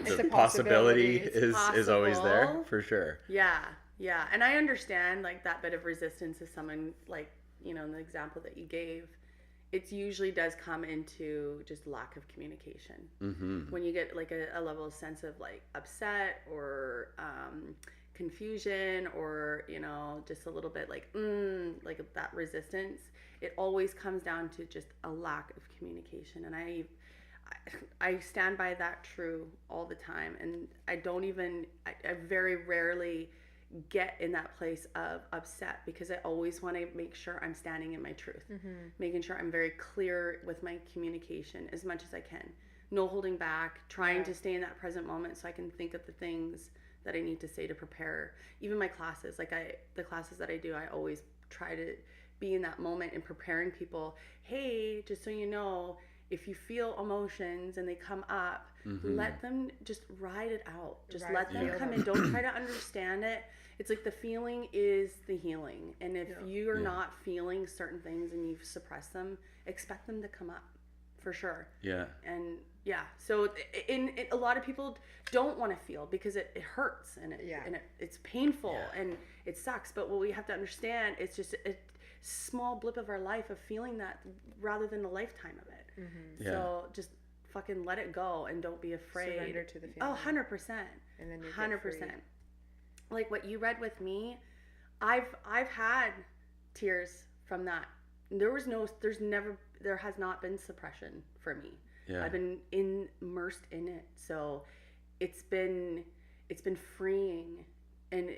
the possibility is always there, for sure. Yeah. And I understand like that bit of resistance if someone, like, you know, in the example that you gave, it usually does come into just lack of communication. When you get like a level of sense of like upset or confusion, or, you know, just a little bit like that resistance, it always comes down to just a lack of communication. And I stand by that true all the time. And I very rarely get in that place of upset, because I always want to make sure I'm standing in my truth, making sure I'm very clear with my communication as much as I can, no holding back, trying to stay in that present moment so I can think of the things that I need to say to prepare. Even my classes, like the classes that I do, I always try to be in that moment and preparing people. Hey, just so you know, if you feel emotions and they come up, let them just ride it out. Just let them come in. Don't try to understand it. It's like the feeling is the healing. And if you're not feeling certain things and you've suppressed them, expect them to come up for sure. Yeah. And so in a lot of people don't want to feel because it hurts and it's painful and it sucks. But what we have to understand, it's just a small blip of our life of feeling that rather than a lifetime of it. So just fucking let it go and don't be afraid. Surrender to the feeling. 100%. And then you 100%. Like what you read with me, I've had tears from that. There has not been suppression for me. I've been immersed in it. So it's been freeing and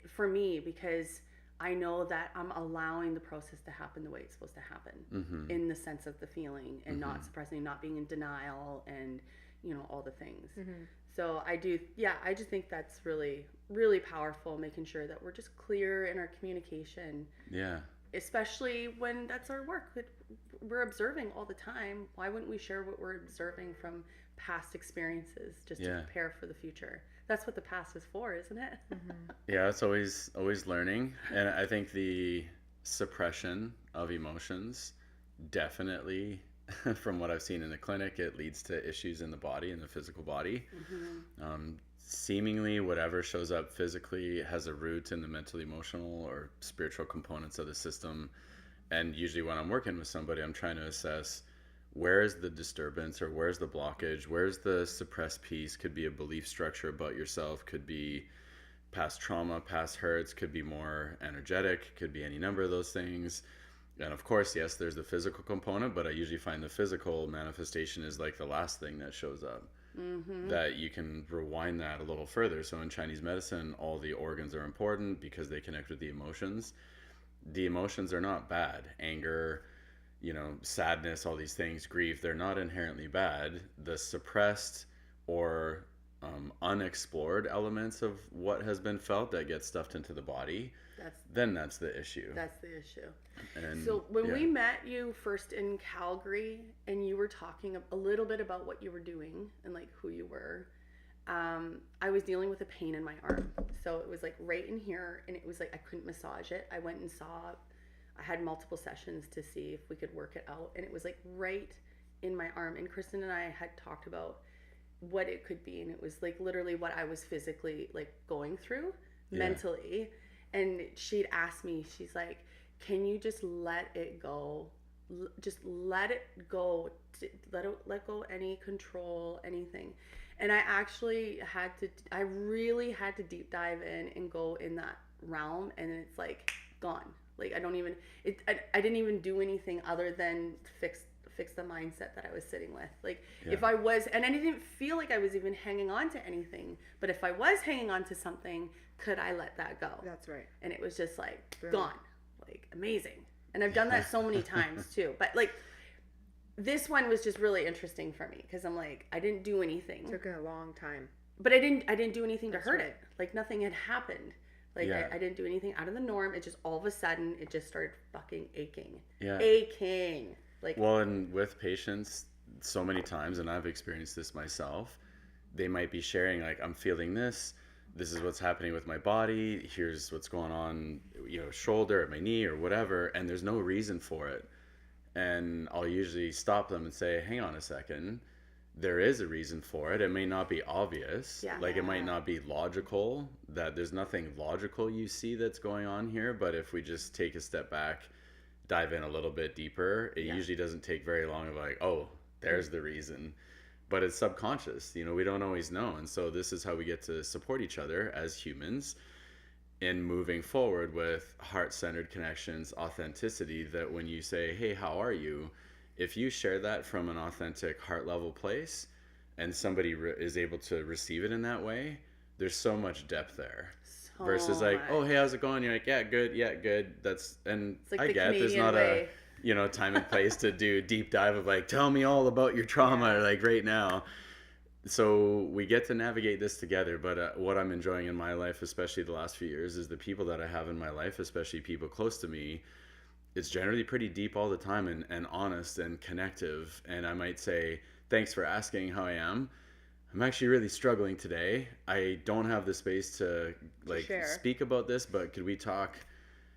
for me, because I know that I'm allowing the process to happen the way it's supposed to happen, in the sense of the feeling and not suppressing, not being in denial and, all the things. So I just think that's really, really powerful, making sure that we're just clear in our communication. Yeah. Especially when that's our work. We're observing all the time. Why wouldn't we share what we're observing from past experiences just to prepare for the future? That's what the past is for, isn't it? Yeah, it's always learning. And I think the suppression of emotions definitely, from what I've seen in the clinic, it leads to issues in the body, in the physical body. Seemingly whatever shows up physically has a root in the mental, emotional, or spiritual components of the system. And usually when I'm working with somebody, I'm trying to assess where's the disturbance or where's the blockage, where's the suppressed piece. Could be a belief structure about yourself, could be past trauma, past hurts, could be more energetic, could be any number of those things. And of course, yes, there's the physical component, but I usually find the physical manifestation is like the last thing that shows up. That you can rewind that a little further. So in Chinese medicine, all the organs are important because they connect with the emotions. The emotions are not bad. Anger, sadness, all these things, grief, they're not inherently bad. The suppressed or unexplored elements of what has been felt that get stuffed into the body, that's the issue. That's the issue. And so when we met you first in Calgary and you were talking a little bit about what you were doing and like who you were, I was dealing with a pain in my arm. So it was like right in here, and it was like I couldn't massage it. I went and I had multiple sessions to see if we could work it out, and it was like right in my arm. And Kristen and I had talked about what it could be, and it was like literally what I was physically like going through mentally. And she'd asked me, she's like, can you just let it go? Just let it go. Let go any control, anything. And I really had to deep dive in and go in that realm, and it's like gone. Like I didn't even do anything other than fix the mindset that I was sitting with. Like if I was, and I didn't feel like I was even hanging on to anything, but if I was hanging on to something, could I let that go? That's right. And it was just like gone, like amazing. And I've done that so many times too. But like this one was just really interesting for me because I'm like, I didn't do anything. It took a long time. But I didn't do anything to hurt it. Like nothing had happened. Like I didn't do anything out of the norm. It just all of a sudden it just started fucking aching. Aching. Like and with patients so many times, and I've experienced this myself, they might be sharing like, I'm feeling this is what's happening with my body, here's what's going on, shoulder, at my knee or whatever, and there's no reason for it. And I'll usually stop them and say, hang on a second, there is a reason for it. It may not be obvious. It might not be logical, that there's nothing logical you see that's going on here, but if we just take a step back, dive in a little bit deeper, it usually doesn't take very long of like, oh, there's the reason. But it's subconscious, we don't always know. And so this is how we get to support each other as humans in moving forward with heart-centered connections, authenticity, that when you say, hey, how are you? If you share that from an authentic heart-level place and somebody is able to receive it in that way, there's so much depth there. Versus like, oh, hey, how's it going? You're like, yeah, good. That's, and like I the get Canadian there's not way. Time and place to do deep dive of like, tell me all about your trauma like right now. so we get to navigate this together, but what I'm enjoying in my life, especially the last few years, is the people that I have in my life, especially people close to me. It's generally pretty deep all the time, and honest and connective. And I might say, thanks for asking how I am. I'm actually really struggling today. I don't have the space to like share. speak about this, but could we talk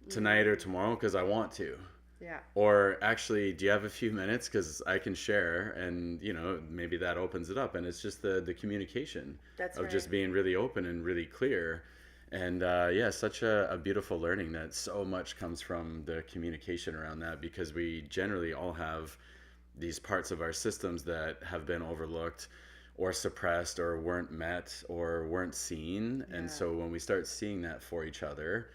tonight or tomorrow? Because I want to. Yeah. Or actually, do you have a few minutes? Because I can share, and maybe that opens it up. And it's just the communication That's of right. just being really open and really clear. And yeah, such a beautiful learning that so much comes from the communication around that, because we generally all have these parts of our systems that have been overlooked or suppressed or weren't met or weren't seen. Yeah. And so when we start seeing that for each other,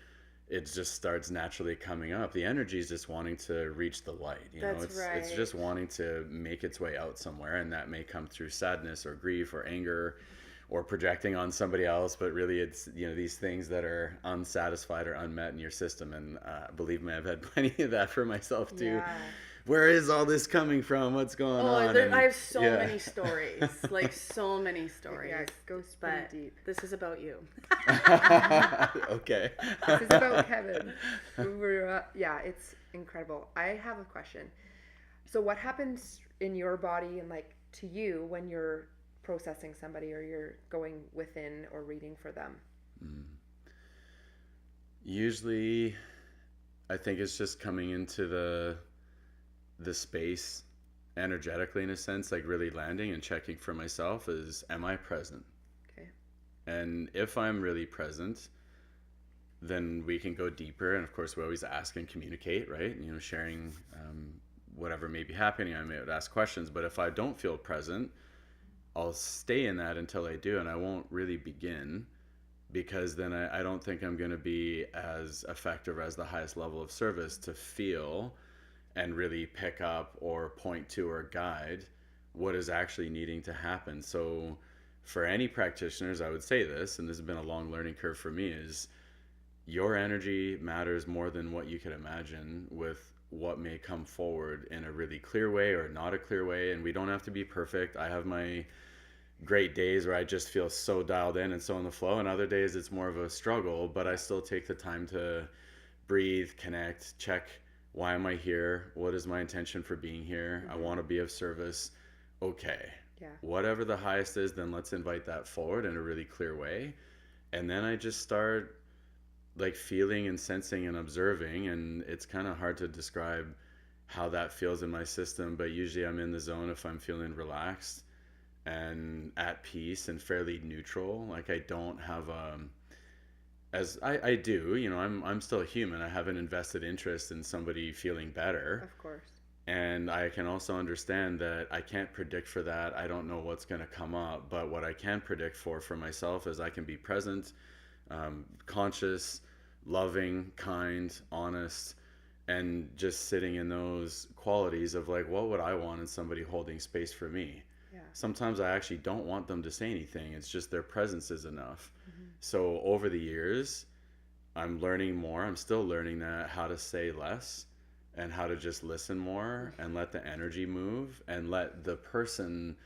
it just starts naturally coming up. The energy is just wanting to reach the light. That's right. It's just wanting to make its way out somewhere, and that may come through sadness or grief or anger or projecting on somebody else. But really, it's these things that are unsatisfied or unmet in your system. And believe me, I've had plenty of that for myself too. Yeah. Where is all this coming from? What's going on? I have so many stories, like so many stories. Yeah, it goes pretty But deep. this is about you. Okay. This is about Kevin. Yeah, it's incredible. I have a question. So what happens in your body and like to you when you're processing somebody or you're going within or reading for them? Usually, I think it's just coming into the space energetically, in a sense, like really landing and checking for myself is, am I present? Okay. And if I'm really present, then we can go deeper. And of course, we always ask and communicate, right? Sharing whatever may be happening. I may ask questions, but if I don't feel present, I'll stay in that until I do, and I won't really begin, because then I don't think I'm going to be as effective as the highest level of service to feel and really pick up or point to or guide what is actually needing to happen. So for any practitioners, I would say this, and this has been a long learning curve for me, is your energy matters more than what you can imagine with what may come forward in a really clear way or not a clear way. And we don't have to be perfect. I have my great days where I just feel so dialed in and so in the flow, and other days it's more of a struggle, but I still take the time to breathe, connect, check, why am I here? What is my intention for being here? I want to be of service. Okay. Yeah. Whatever the highest is, then let's invite that forward in a really clear way. And then I just start like feeling and sensing and observing, and it's kind of hard to describe how that feels in my system, but usually I'm in the zone if I'm feeling relaxed and at peace and fairly neutral. Like I don't have as I do, I'm still human. I have an invested interest in somebody feeling better. Of course. And I can also understand that I can't predict for that. I don't know what's going to come up. But what I can predict for myself is I can be present, conscious, loving, kind, honest, and just sitting in those qualities of like, what would I want in somebody holding space for me? Yeah. Sometimes I actually don't want them to say anything. It's just their presence is enough. So over the years, I'm learning more. I'm still learning that, how to say less and how to just listen more and let the energy move and let the person,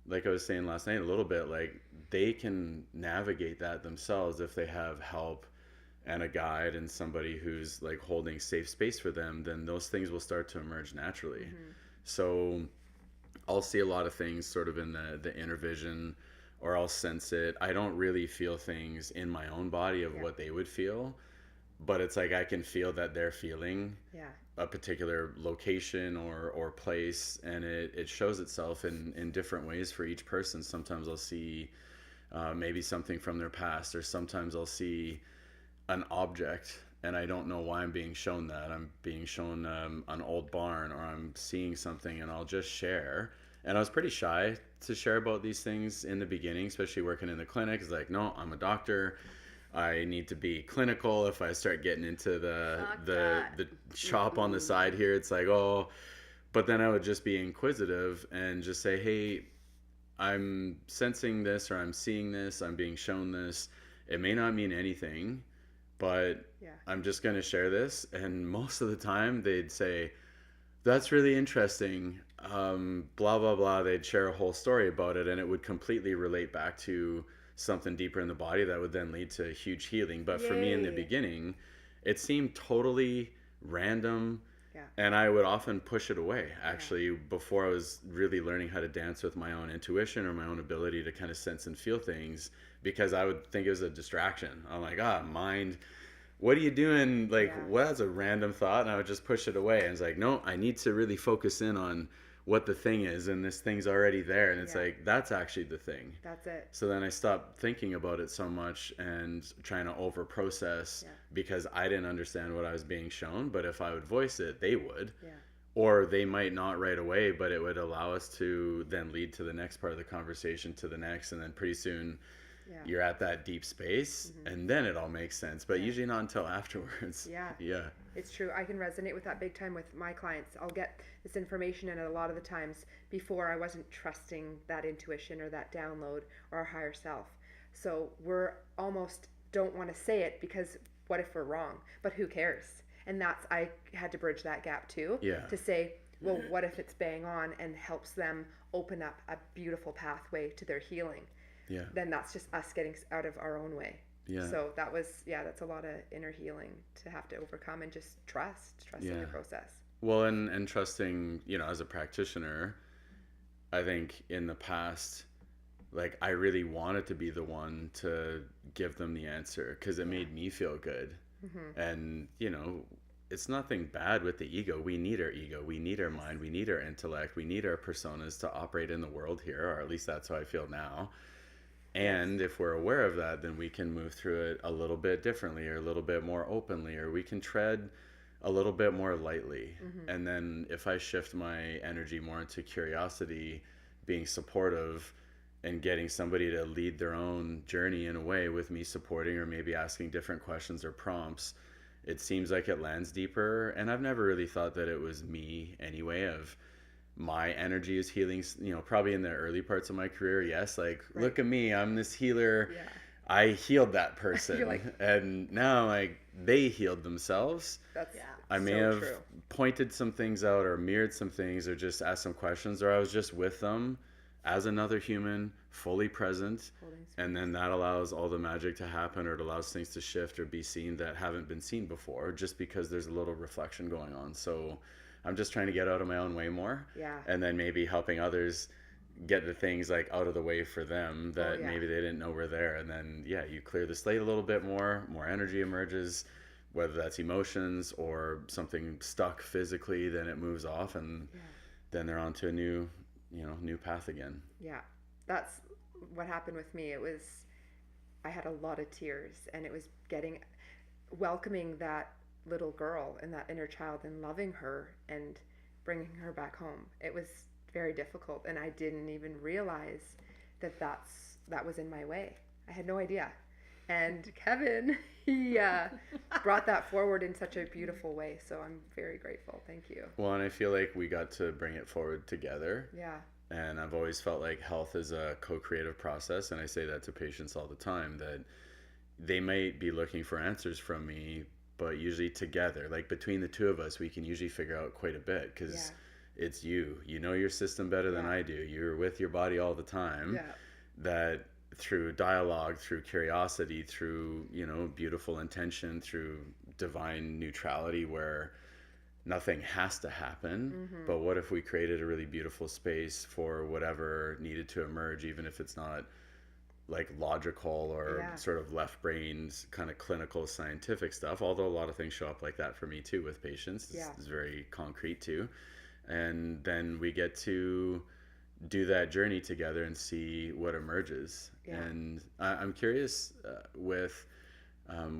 like I was saying last night a little bit, like they can navigate that themselves if they have help and a guide and somebody who's like holding safe space for them, then those things will start to emerge naturally. So I'll see a lot of things sort of in the inner vision, or I'll sense it. I don't really feel things in my own body of what they would feel, but it's like I can feel that they're feeling a particular location or place, and it shows itself in different ways for each person. Sometimes I'll see maybe something from their past, or sometimes I'll see an object and I don't know why I'm being shown that. I'm being shown an old barn, or I'm seeing something, and I'll just share. And I was pretty shy to share about these things in the beginning, especially working in the clinic. It's like, no, I'm a doctor. I need to be clinical. If I start getting into the shop on the side here, it's like, oh. But then I would just be inquisitive and just say, hey, I'm sensing this, or I'm seeing this, I'm being shown this. It may not mean anything, but I'm just going to share this. And most of the time they'd say, that's really interesting. blah, blah, blah. They'd share a whole story about it, and it would completely relate back to something deeper in the body that would then lead to huge healing. But for me in the Yay. beginning, it seemed totally random. Yeah. And I would often push it away, actually, before I was really learning how to dance with my own intuition or my own ability to kind of sense and feel things, because I would think it was a distraction. I'm like, mind, what are you doing? Like, well, that's a random thought. And I would just push it away. And it's like, no, I need to really focus in on what the thing is, and this thing's already there, and it's like, that's actually the thing. That's it. So then I stopped thinking about it so much and trying to over process because I didn't understand what I was being shown. But if I would voice it, they would. Or they might not right away, but it would allow us to then lead to the next part of the conversation, to the next, and then pretty soon you're at that deep space, and then it all makes sense, but usually not until afterwards. Yeah. It's true. I can resonate with that big time with my clients. I'll get this information, and a lot of the times before I wasn't trusting that intuition or that download or our higher self. So we're almost don't want to say it because what if we're wrong? But who cares? And that's, I had to bridge that gap too. To say, well, what if it's bang on and helps them open up a beautiful pathway to their healing? Then that's just us getting out of our own way. So that was, that's a lot of inner healing to have to overcome, and just trust in the process. Well, and trusting, as a practitioner, I think in the past, like, I really wanted to be the one to give them the answer because it made me feel good. And, it's nothing bad with the ego. We need our ego. We need our mind. We need our intellect. We need our personas to operate in the world here, or at least that's how I feel now. And if we're aware of that, then we can move through it a little bit differently, or a little bit more openly, or we can tread a little bit more lightly. And then if I shift my energy more into curiosity, being supportive, and getting somebody to lead their own journey in a way with me supporting, or maybe asking different questions or prompts, it seems like it lands deeper. And I've never really thought that it was me anyway, of my energy is healing, probably in the early parts of my career. Yes. Like, look at me, I'm this healer. I healed that person. And now, like, they healed themselves. That's I may have pointed some things out, or mirrored some things, or just asked some questions, or I was just with them as another human, fully present. And then that allows all the magic to happen, or it allows things to shift or be seen that haven't been seen before, just because there's a little reflection going on. So I'm just trying to get out of my own way more. And then maybe helping others get the things, like, out of the way for them that maybe they didn't know were there. And then, you clear the slate a little bit more energy emerges, whether that's emotions or something stuck physically, then it moves off, and then they're on to a new path again. That's what happened with me. I had a lot of tears, and it was welcoming that little girl and that inner child, and loving her and bringing her back home. It was very difficult, and I didn't even realize that was in my way. I had no idea. And Kevin, he brought that forward in such a beautiful way. So I'm very grateful. Thank you. Well, and I feel like we got to bring it forward together. And I've always felt like health is a co-creative process. And I say that to patients all the time, that they might be looking for answers from me, but usually together, like between the two of us, we can usually figure out quite a bit, because it's you know your system better than I do. You're with your body all the time. That through dialogue, through curiosity, through, beautiful intention, through divine neutrality, where nothing has to happen. But what if we created a really beautiful space for whatever needed to emerge, even if it's not like logical or sort of left-brained kind of clinical scientific stuff, although a lot of things show up like that for me too with patients. It's very concrete too. And then we get to do that journey together and see what emerges. And I'm curious with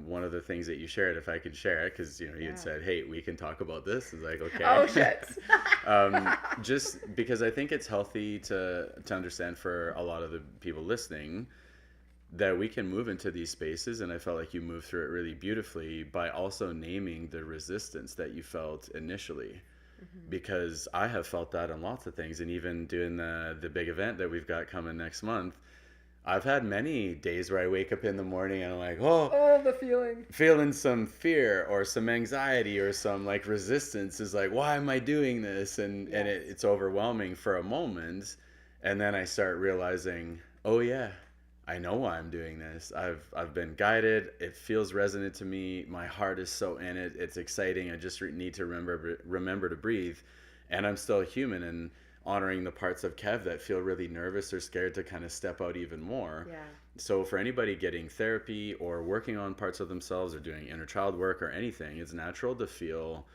one of the things that you shared, if I could share it, because you had said, hey, we can talk about this. It's like, okay. Oh shit. Just because I think it's healthy to understand for a lot of the people listening that we can move into these spaces, and I felt like you moved through it really beautifully by also naming the resistance that you felt initially. Because I have felt that in lots of things, and even doing the big event that we've got coming next month, I've had many days where I wake up in the morning and I'm like, oh, Oh, the feeling. feeling some fear or some anxiety or some like resistance is like, why am I doing this? And it's overwhelming for a moment. And then I start realizing, oh yeah, I know why I'm doing this. I've been guided. It feels resonant to me. My heart is so in it. It's exciting. I just need to remember to breathe. And I'm still human, and honoring the parts of Kev that feel really nervous or scared to kind of step out even more. Yeah. So for anybody getting therapy or working on parts of themselves or doing inner child work or anything, it's natural to feel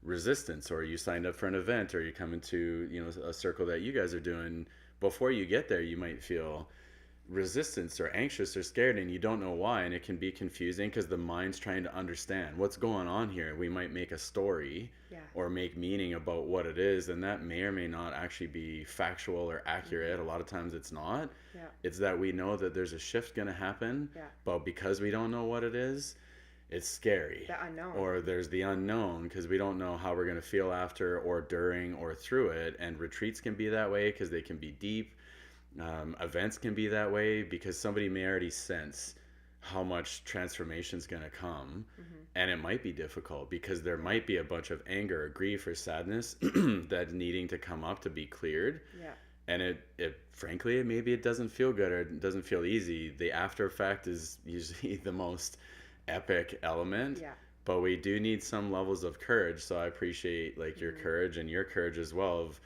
resistance, or you signed up for an event, or you come into, a circle that you guys are doing. Before you get there, you might feel resistance or anxious or scared, and you don't know why, and it can be confusing because the mind's trying to understand what's going on here. We might make a story or make meaning about what it is, and that may or may not actually be factual or accurate. A lot of times it's not. It's that we know that there's a shift going to happen, but because we don't know what it is, it's scary. The unknown. Or there's the unknown because we don't know how we're going to feel after or during or through it. And retreats can be that way because they can be deep. Events can be that way because somebody may already sense how much transformation is going to come, and it might be difficult because there might be a bunch of anger or grief or sadness that's needing to come up to be cleared. And it frankly, maybe it doesn't feel good or it doesn't feel easy. The after effect is usually the most epic element, but we do need some levels of courage. So I appreciate like your courage and your courage as well of,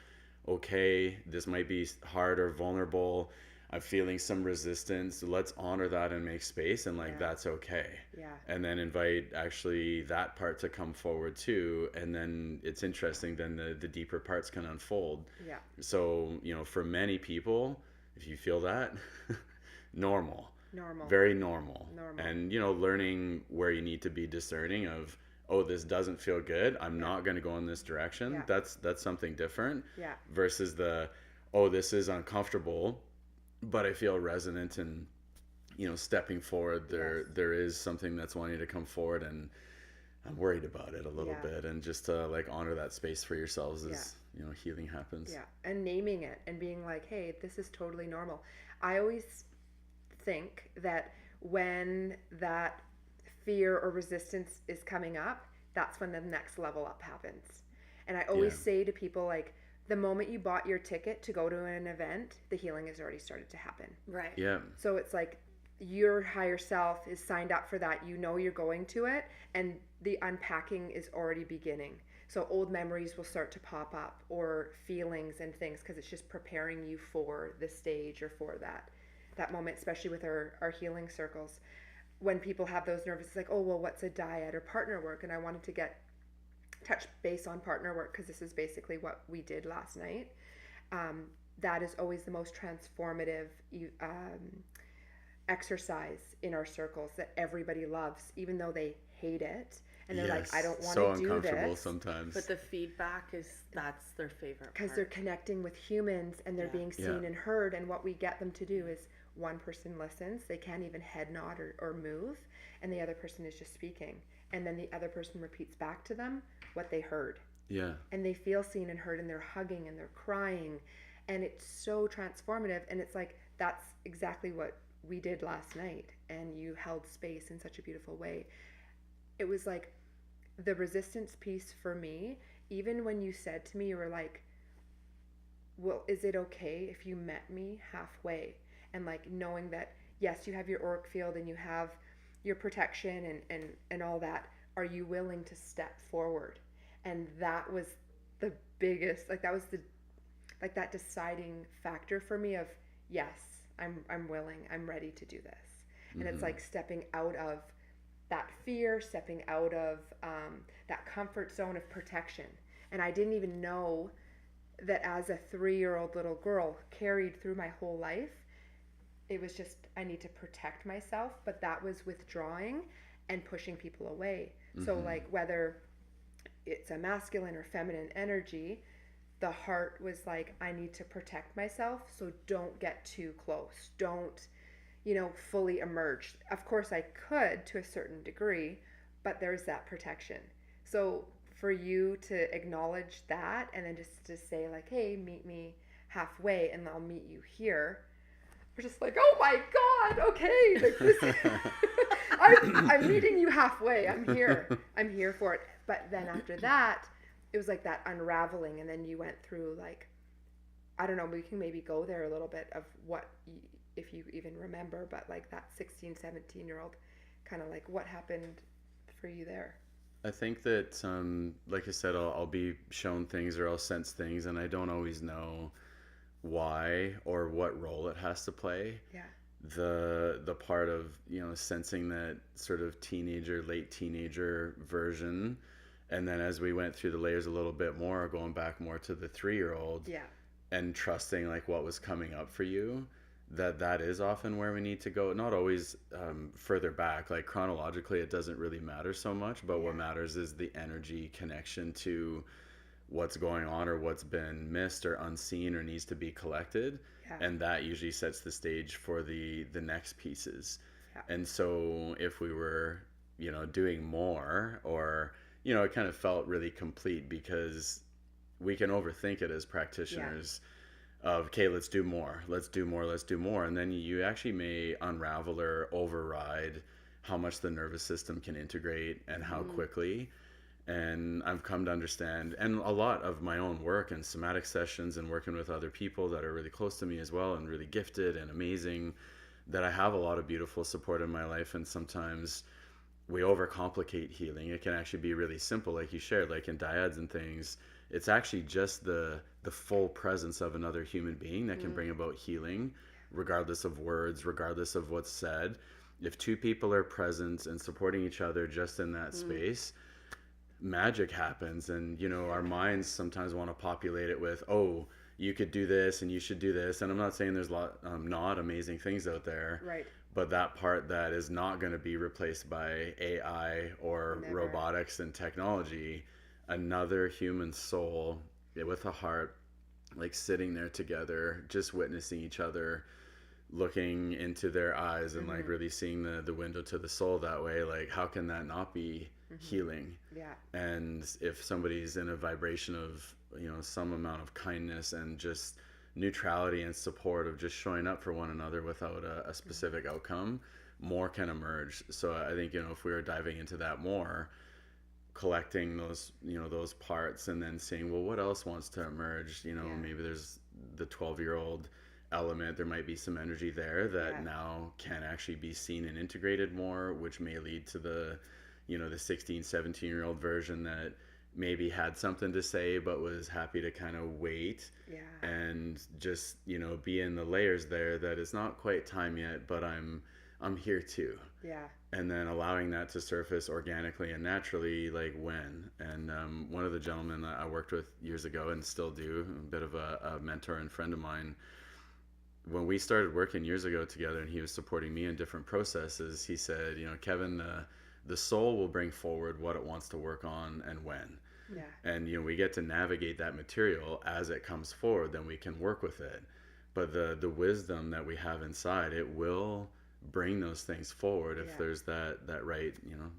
okay, this might be hard or vulnerable. I'm feeling some resistance. Let's honor that and make space, and like that's okay. And then invite actually that part to come forward too. And then it's interesting. Then the deeper parts can unfold. So for many people, if you feel that, normal, very normal. And learning where you need to be discerning of, oh, this doesn't feel good, I'm not going to go in this direction. That's something different. Versus oh, this is uncomfortable, but I feel resonant, and stepping forward, there is something that's wanting to come forward, and I'm worried about it a little bit, and just to like honor that space for yourselves as healing happens. And naming it and being like, hey, this is totally normal. I always think that when that fear or resistance is coming up, that's when the next level up happens. And I always say to people, like, the moment you bought your ticket to go to an event, the healing has already started to happen. Right. So it's like your higher self is signed up for that. You're going to it, and the unpacking is already beginning. So old memories will start to pop up, or feelings and things, because it's just preparing you for the stage or for that moment, especially with our healing circles. When people have those nervous, it's like, oh, well, what's a diet or partner work? And I wanted to touch base on partner work, because this is basically what we did last night. That is always the most transformative exercise in our circles that everybody loves, even though they hate it. And they're like, I don't want to do this. So uncomfortable sometimes. But the feedback that's their favorite part. Because they're connecting with humans, and they're being seen and heard. And what we get them to do is, one person listens, they can't even head nod or move, and the other person is just speaking. And then the other person repeats back to them what they heard. And they feel seen and heard, and they're hugging and they're crying. And it's so transformative. And it's like, that's exactly what we did last night. And you held space in such a beautiful way. It was like the resistance piece for me, even when you said to me, you were like, well, is it okay if you met me halfway? And like knowing that, yes, you have your auric field and you have your protection and all that. Are you willing to step forward? And that was the biggest, like that was that deciding factor for me of, yes, I'm willing, I'm ready to do this. And it's like stepping out of that fear, stepping out of that comfort zone of protection. And I didn't even know that as a 3-year-old little girl carried through my whole life. It was just, I need to protect myself, but that was withdrawing and pushing people away. So like whether it's a masculine or feminine energy, the heart was like, I need to protect myself, so don't get too close. Don't, fully emerge. Of course I could to a certain degree, but there's that protection. So for you to acknowledge that, and then just to say like, hey, meet me halfway and I'll meet you here. we're just like, oh my God, okay, like this. I'm meeting you halfway. I'm here for it. But then after that, it was like that unraveling, and then you went through like, I don't know, we can maybe go there a little bit of what, if you even remember, but like that 16, 17-year-old, kind of like what happened for you there? I think that, like I said, I'll be shown things or I'll sense things, and I don't always know why or what role it has to play. Yeah. The part of, sensing that sort of late teenager version, and then as we went through the layers a little bit more, going back more to the 3-year-old, Yeah. and trusting like what was coming up for you, that is often where we need to go. Not always further back, like chronologically it doesn't really matter so much, but what matters is the energy connection to what's going on or what's been missed or unseen or needs to be collected. And that usually sets the stage for the next pieces. And so if we were doing more, or it kind of felt really complete, because we can overthink it as practitioners of, okay, let's do more, and then you actually may unravel or override how much the nervous system can integrate and how quickly. And I've come to understand, and a lot of my own work and somatic sessions and working with other people that are really close to me as well and really gifted and amazing, that I have a lot of beautiful support in my life. And sometimes we overcomplicate healing. It can actually be really simple, like you shared, like in dyads and things. It's actually just the full presence of another human being that can bring about healing, regardless of words, regardless of what's said. If two people are present and supporting each other just in that space, magic happens. And our minds sometimes want to populate it with, oh, you could do this and you should do this. And I'm not saying there's a lot not amazing things out there, Right. but that part that is not going to be replaced by AI or robotics and technology, another human soul with a heart, like sitting there together, just witnessing each other, looking into their eyes, and like really seeing the window to the soul that way. Like, how can that not be healing? Yeah. And if somebody's in a vibration of some amount of kindness and just neutrality and support of just showing up for one another without a specific outcome, more can emerge. So I think if we were diving into that more, collecting those those parts, and then seeing, well, what else wants to emerge? Maybe there's the 12-year-old element. There might be some energy there that now can actually be seen and integrated more, which may lead to the the 16, 17-year-old version that maybe had something to say but was happy to kind of wait and just be in the layers there, that it's not quite time yet, but I'm here too. And then allowing that to surface organically and naturally, like when. And one of the gentlemen that I worked with years ago and still do, a bit of a mentor and friend of mine, when we started working years ago together and he was supporting me in different processes, he said, Kevin, the soul will bring forward what it wants to work on and when. And we get to navigate that material as it comes forward, then we can work with it. But the wisdom that we have inside, it will bring those things forward if there's that right,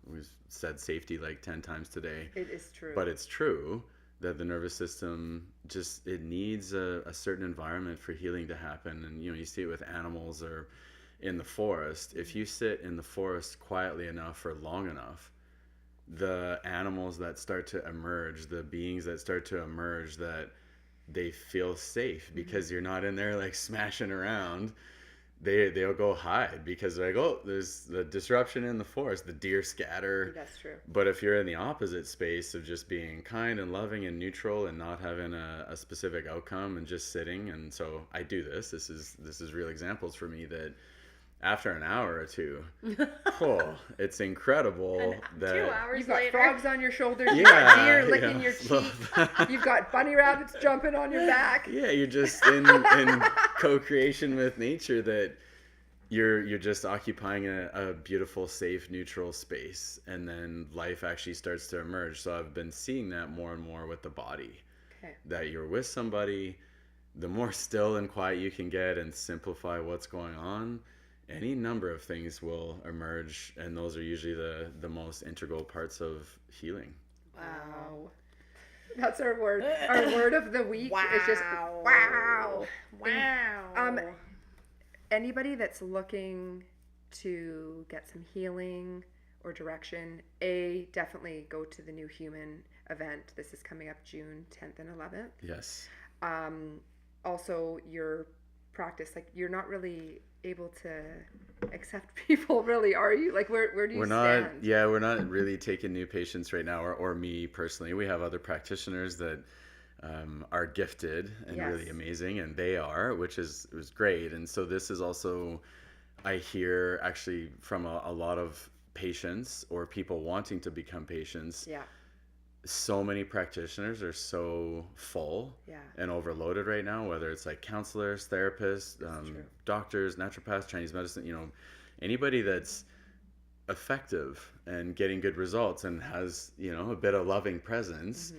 we've said safety like 10 times today. It is true. But it's true that the nervous system just, it needs a certain environment for healing to happen. And you see it with animals or in the forest. If you sit in the forest quietly enough for long enough, the animals that start to emerge, the beings that start to emerge, that they feel safe because you're not in there like smashing around. They'll go hide because they're like, oh, there's the disruption in the forest, the deer scatter. That's true. But if you're in the opposite space of just being kind and loving and neutral and not having a specific outcome and just sitting, and so I do this is real examples for me that after an hour or two, it's incredible that 2 hours You've got later, frogs on your shoulders, you've got deer licking your cheek, Well, you've got bunny rabbits jumping on your back. yeah, you're just in co-creation with nature, that you're just occupying a beautiful, safe, neutral space, and then life actually starts to emerge. So I've been seeing that more and more with the body. Okay. That you're with somebody, the more still and quiet you can get and simplify what's going on, any number of things will emerge, and those are usually the most integral parts of healing. Wow. That's our word. Our word of the week is just wow. Wow. anybody that's looking to get some healing or direction, definitely go to the New Human event. This is coming up June 10th and 11th. Yes. Also, your practice, like, you're not really able to accept people, really, are you? Like, where do you stand? We're not really taking new patients right now, or me personally. We have other practitioners that are gifted and really amazing, and they are, which was great. And so this is also, I hear actually from a lot of patients or people wanting to become patients. Yeah. So many practitioners are so full and overloaded right now, whether it's like counselors, therapists, doctors, naturopaths, Chinese medicine, anybody that's effective and getting good results and has, a bit of loving presence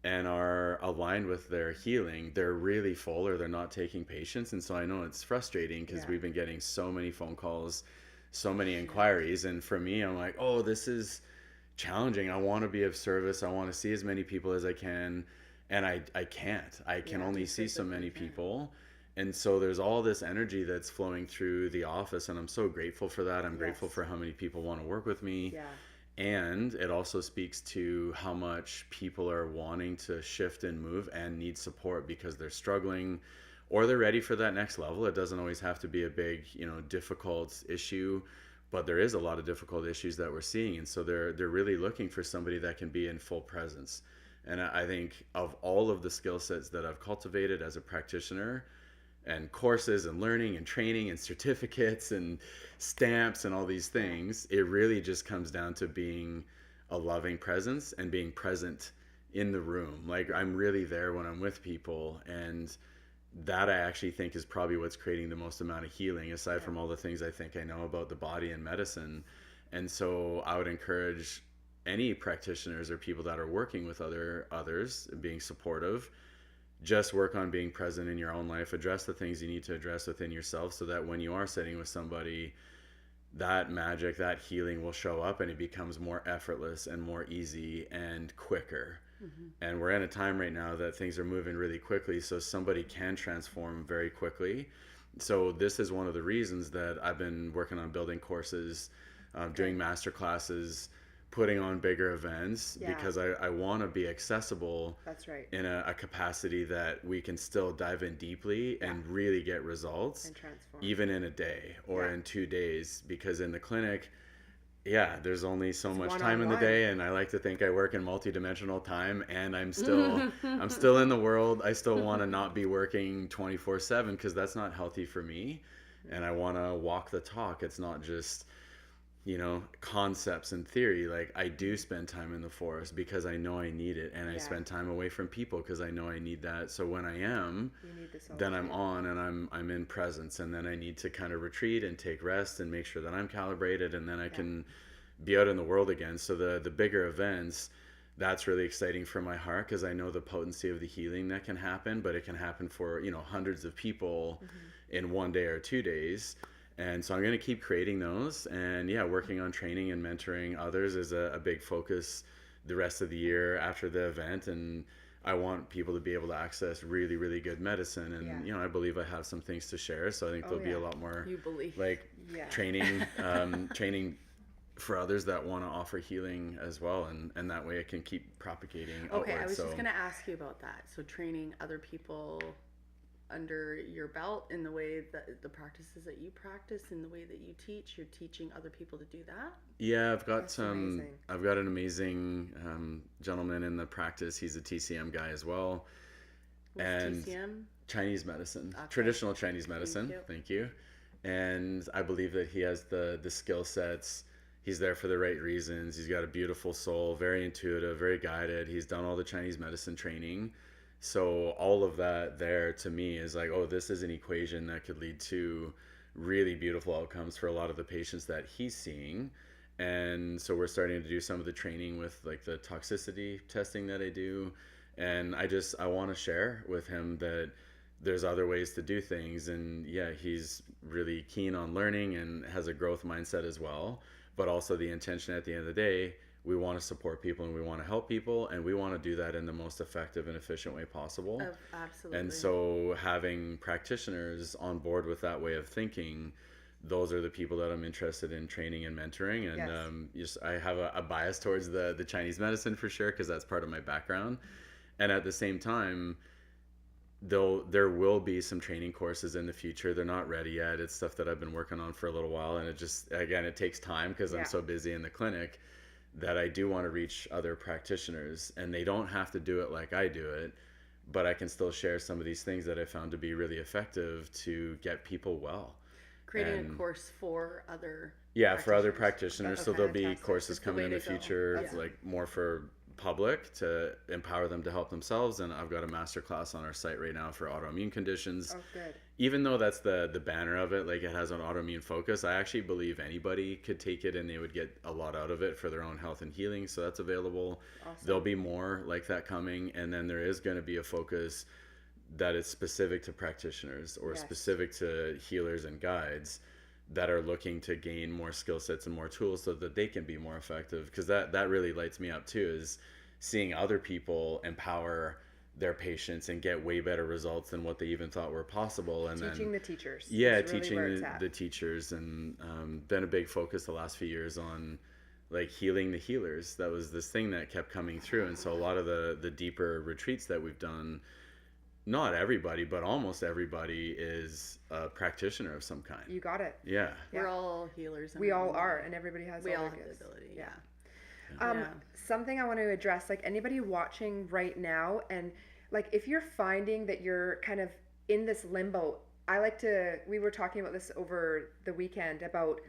and are aligned with their healing, they're really full or they're not taking patients. And so I know it's frustrating because we've been getting so many phone calls, so many inquiries. And for me, I'm like, oh, this is challenging. I want to be of service. I want to see as many people as I can. And I can't. I can only see so many people. And so there's all this energy that's flowing through the office, and I'm so grateful for that. I'm grateful for how many people want to work with me. Yeah. And it also speaks to how much people are wanting to shift and move and need support because they're struggling or they're ready for that next level. It doesn't always have to be a big, difficult issue, but there is a lot of difficult issues that we're seeing. And so they're really looking for somebody that can be in full presence. And I think of all of the skill sets that I've cultivated as a practitioner, and courses and learning and training and certificates and stamps and all these things, it really just comes down to being a loving presence and being present in the room. Like, I'm really there when I'm with people, and that I actually think is probably what's creating the most amount of healing, aside from all the things I think I know about the body and medicine. And so I would encourage any practitioners or people that are working with others, being supportive, just work on being present in your own life, address the things you need to address within yourself so that when you are sitting with somebody, that magic, that healing will show up and it becomes more effortless and more easy and quicker. And we're in a time right now that things are moving really quickly, so somebody can transform very quickly. So this is one of the reasons that I've been working on building courses, doing master classes, putting on bigger events, because I want to be accessible. That's right. In a capacity that we can still dive in deeply and really get results, and transform, even in a day or in 2 days. Because in the clinic, there's only so much time in the day, and I like to think I work in multidimensional time, and I'm still in the world. I still want to not be working 24/7 because that's not healthy for me, and I want to walk the talk. It's not just concepts and theory. Like, I do spend time in the forest because I know I need it, and I spend time away from people because I know I need that. So when I am, then I'm on and I'm in presence, and then I need to kind of retreat and take rest and make sure that I'm calibrated, and then I can be out in the world again. So the bigger events, that's really exciting for my heart because I know the potency of the healing that can happen, but it can happen for hundreds of people in 1 day or 2 days. And so I'm going to keep creating those, and working on training and mentoring others is a big focus the rest of the year after the event. And I want people to be able to access really, really good medicine. And, I believe I have some things to share. So I think there'll be a lot more training, training for others that want to offer healing as well. And that way it can keep propagating outward. I was just going to ask you about that. So training other people under your belt in the way that the practices that you practice, in the way that you teach, you're teaching other people to do that? I've got an amazing gentleman in the practice. He's a TCM guy as well. What's TCM? Chinese medicine, traditional Chinese medicine. Thank you. And I believe that he has the skill sets. He's there for the right reasons. He's got a beautiful soul, very intuitive, very guided. He's done all the Chinese medicine training. So all of that there to me is like, oh, this is an equation that could lead to really beautiful outcomes for a lot of the patients that he's seeing. And so we're starting to do some of the training with like the toxicity testing that I do. And I want to share with him that there's other ways to do things. And he's really keen on learning and has a growth mindset as well. But also the intention at the end of the day, We want to support people and we want to help people, and we want to do that in the most effective and efficient way possible. Absolutely. And so having practitioners on board with that way of thinking, those are the people that I'm interested in training and mentoring. And I have a bias towards the Chinese medicine for sure, because that's part of my background. And at the same time, though, there will be some training courses in the future. They're not ready yet. It's stuff that I've been working on for a little while, and it just, again, it takes time because I'm so busy in the clinic, that I do want to reach other practitioners, and they don't have to do it like I do it, but I can still share some of these things that I found to be really effective to get people well. Creating a course for other for other practitioners. So there'll be courses coming in the future, like more for public, to empower them to help themselves. And I've got a master class on our site right now for autoimmune conditions. Oh, good. Even though that's the banner of it, like it has an autoimmune focus, I actually believe anybody could take it and they would get a lot out of it for their own health and healing. So that's available. Awesome. There'll be more like that coming. And then there is going to be a focus that is specific to practitioners or specific to healers and guides that are looking to gain more skill sets and more tools so that they can be more effective. Because that really lights me up too, is seeing other people empower their patients and get way better results than what they even thought were possible. And teaching the teachers. Teaching the teachers. And been a big focus the last few years on like healing the healers. That was this thing that kept coming through. And so a lot of the deeper retreats that we've done, not everybody, but almost everybody is a practitioner of some kind. You got it. Yeah. We're all healers. We all are, and everybody has we all the have the ability. Something I want to address, like anybody watching right now, and like if you're finding that you're kind of in this limbo, we were talking about this over the weekend about,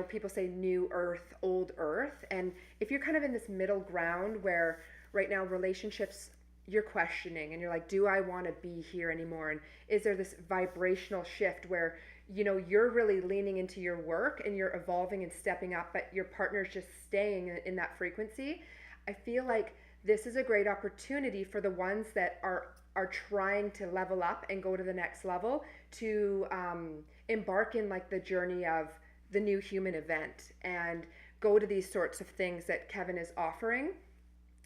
people say new earth, old earth. And if you're kind of in this middle ground where right now relationships, you're questioning and you're like, do I want to be here anymore? And is there this vibrational shift where, you're really leaning into your work and you're evolving and stepping up, but your partner's just staying in that frequency? I feel like this is a great opportunity for the ones that are trying to level up and go to the next level to embark in like the journey of the new human event and go to these sorts of things that Kevin is offering.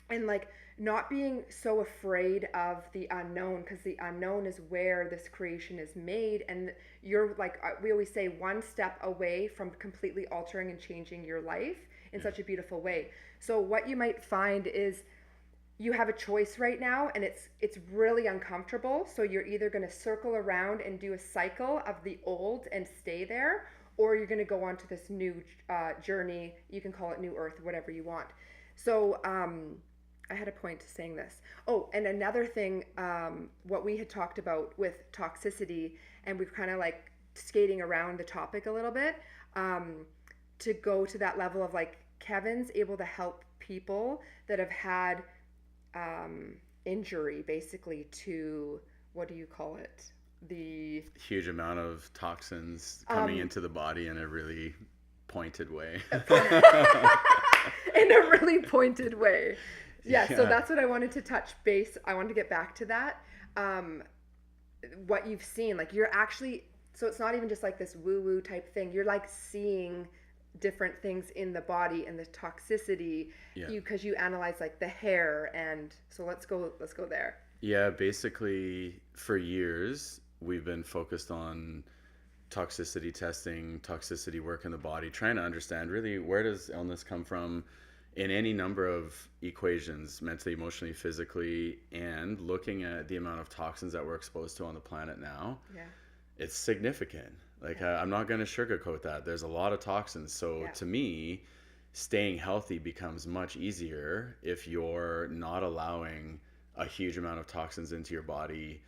And like not being so afraid of the unknown, because the unknown is where this creation is made. And you're like, we always say, one step away from completely altering and changing your life in such a beautiful way. So what you might find is you have a choice right now, and it's really uncomfortable. So you're either going to circle around and do a cycle of the old and stay there, or you're going to go on to this new journey. You can call it new earth, whatever you want. So I had a point to saying this. Oh, and another thing, what we had talked about with toxicity, and we've kind of like skating around the topic a little bit, to go to that level of like Kevin's able to help people that have had injury basically to, what do you call it? The huge amount of toxins coming into the body in a really pointed way. In a really pointed way. Yeah, so that's what I wanted to touch base. I wanted to get back to that. What you've seen, like you're actually, so it's not even just like this woo-woo type thing. You're like seeing different things in the body and the toxicity, because you analyze like the hair. And so let's go there. Yeah, basically for years we've been focused on toxicity testing, toxicity work in the body, trying to understand really where does illness come from in any number of equations, mentally, emotionally, physically, and looking at the amount of toxins that we're exposed to on the planet now. Yeah, it's significant. Like I'm not going to sugarcoat that. There's a lot of toxins. So to me, staying healthy becomes much easier if you're not allowing a huge amount of toxins into your body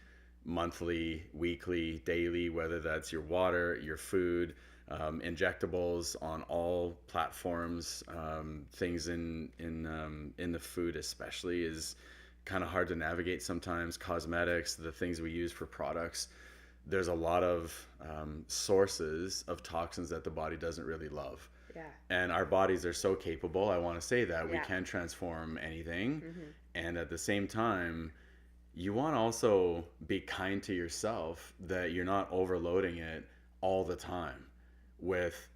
monthly, weekly, daily, whether that's your water, your food, injectables on all platforms, things in the food especially is kind of hard to navigate sometimes. Cosmetics, the things we use for products, there's a lot of sources of toxins that the body doesn't really love. Yeah. And our bodies are so capable, I want to say that we can transform anything. Mm-hmm. And at the same time, you want to also be kind to yourself, that you're not overloading it all the time with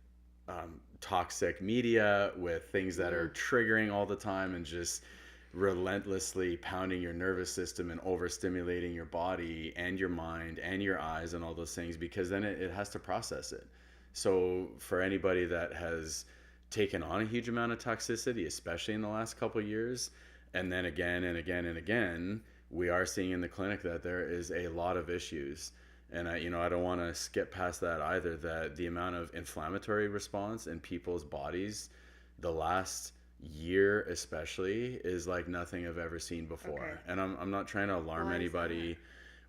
toxic media, with things that are triggering all the time and just relentlessly pounding your nervous system and overstimulating your body and your mind and your eyes and all those things, because then it has to process it. So for anybody that has taken on a huge amount of toxicity, especially in the last couple of years, and then again and again and again, we are seeing in the clinic that there is a lot of issues. And I don't want to skip past that either, that the amount of inflammatory response in people's bodies the last year especially is like nothing I've ever seen before. Okay. And I'm not trying to alarm Why is anybody.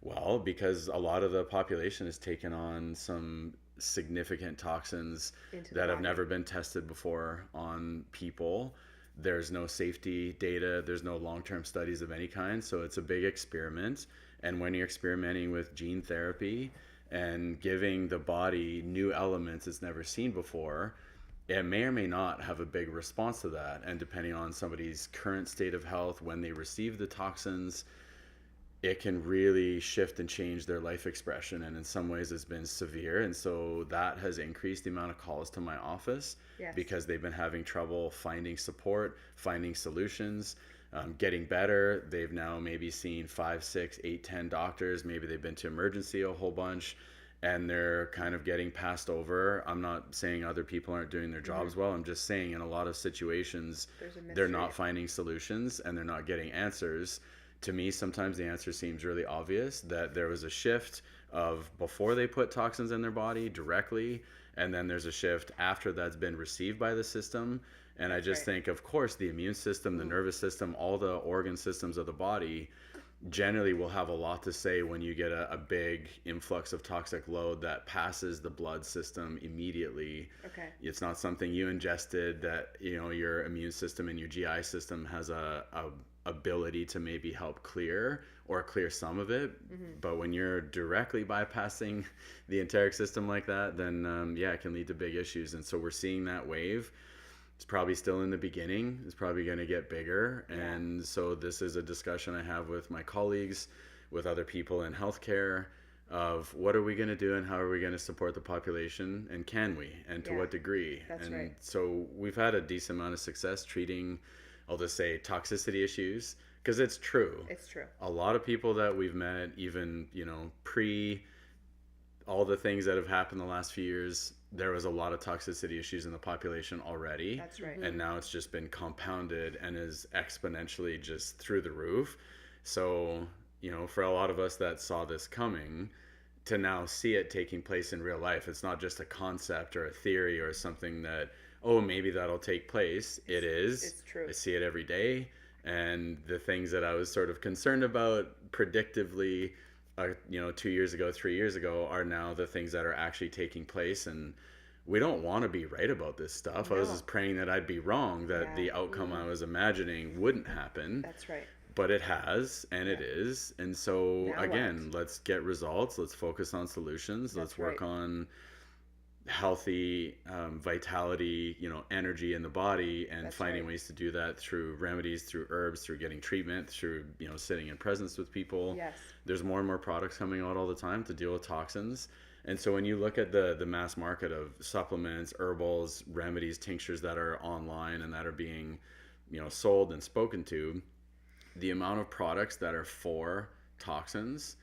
Well, because a lot of the population has taken on some significant toxins Into the that have body. never been tested before on people. There's no safety data, there's no long-term studies of any kind, so it's a big experiment. And when you're experimenting with gene therapy and giving the body new elements it's never seen before, it may or may not have a big response to that. And depending on somebody's current state of health when they receive the toxins, it can really shift and change their life expression. And in some ways it's been severe. And so that has increased the amount of calls to my office. Yes. Because they've been having trouble finding support, finding solutions, getting better. They've now maybe seen 5, 6, 8, 10 doctors. Maybe they've been to emergency a whole bunch, and they're kind of getting passed over. I'm not saying other people aren't doing their jobs well. I'm just saying in a lot of situations, they're not finding solutions and they're not getting answers. To me, sometimes the answer seems really obvious, that there was a shift of before they put toxins in their body directly, and then there's a shift after that's been received by the system. And I just think, of course, the immune system, the nervous system, all the organ systems of the body generally will have a lot to say when you get a big influx of toxic load that passes the blood system immediately. Okay. It's not something you ingested that, your immune system and your GI system has a ability to maybe help clear some of it. But when you're directly bypassing the enteric system like that, then it can lead to big issues. And so we're seeing that wave. It's probably still in the beginning. It's probably going to get bigger. And so this is a discussion I have with my colleagues, with other people in healthcare, of what are we going to do and how are we going to support the population, and can we, and to what degree. That's right. So we've had a decent amount of success treating, I'll just say, toxicity issues, because it's true. It's true. A lot of people that we've met, even, pre all the things that have happened the last few years, there was a lot of toxicity issues in the population already. That's right. And now it's just been compounded and is exponentially just through the roof. So, for a lot of us that saw this coming, to now see it taking place in real life, it's not just a concept or a theory or something that, oh, maybe that'll take place. It is. It's true. I see it every day. And the things that I was sort of concerned about predictively, 2 years ago, 3 years ago, are now the things that are actually taking place. And we don't want to be right about this stuff. No. I was just praying that I'd be wrong, that the outcome I was imagining wouldn't happen. That's right. But it has, and it is. And so, Now again, let's get results. Let's focus on solutions. Let's work on healthy vitality, energy in the body, and finding ways to do that through remedies, through herbs, through getting treatment, through sitting in presence with people. Yes. There's more and more products coming out all the time to deal with toxins. And so when you look at the mass market of supplements, herbals, remedies, tinctures that are online and that are being sold and spoken to, the amount of products that are for toxins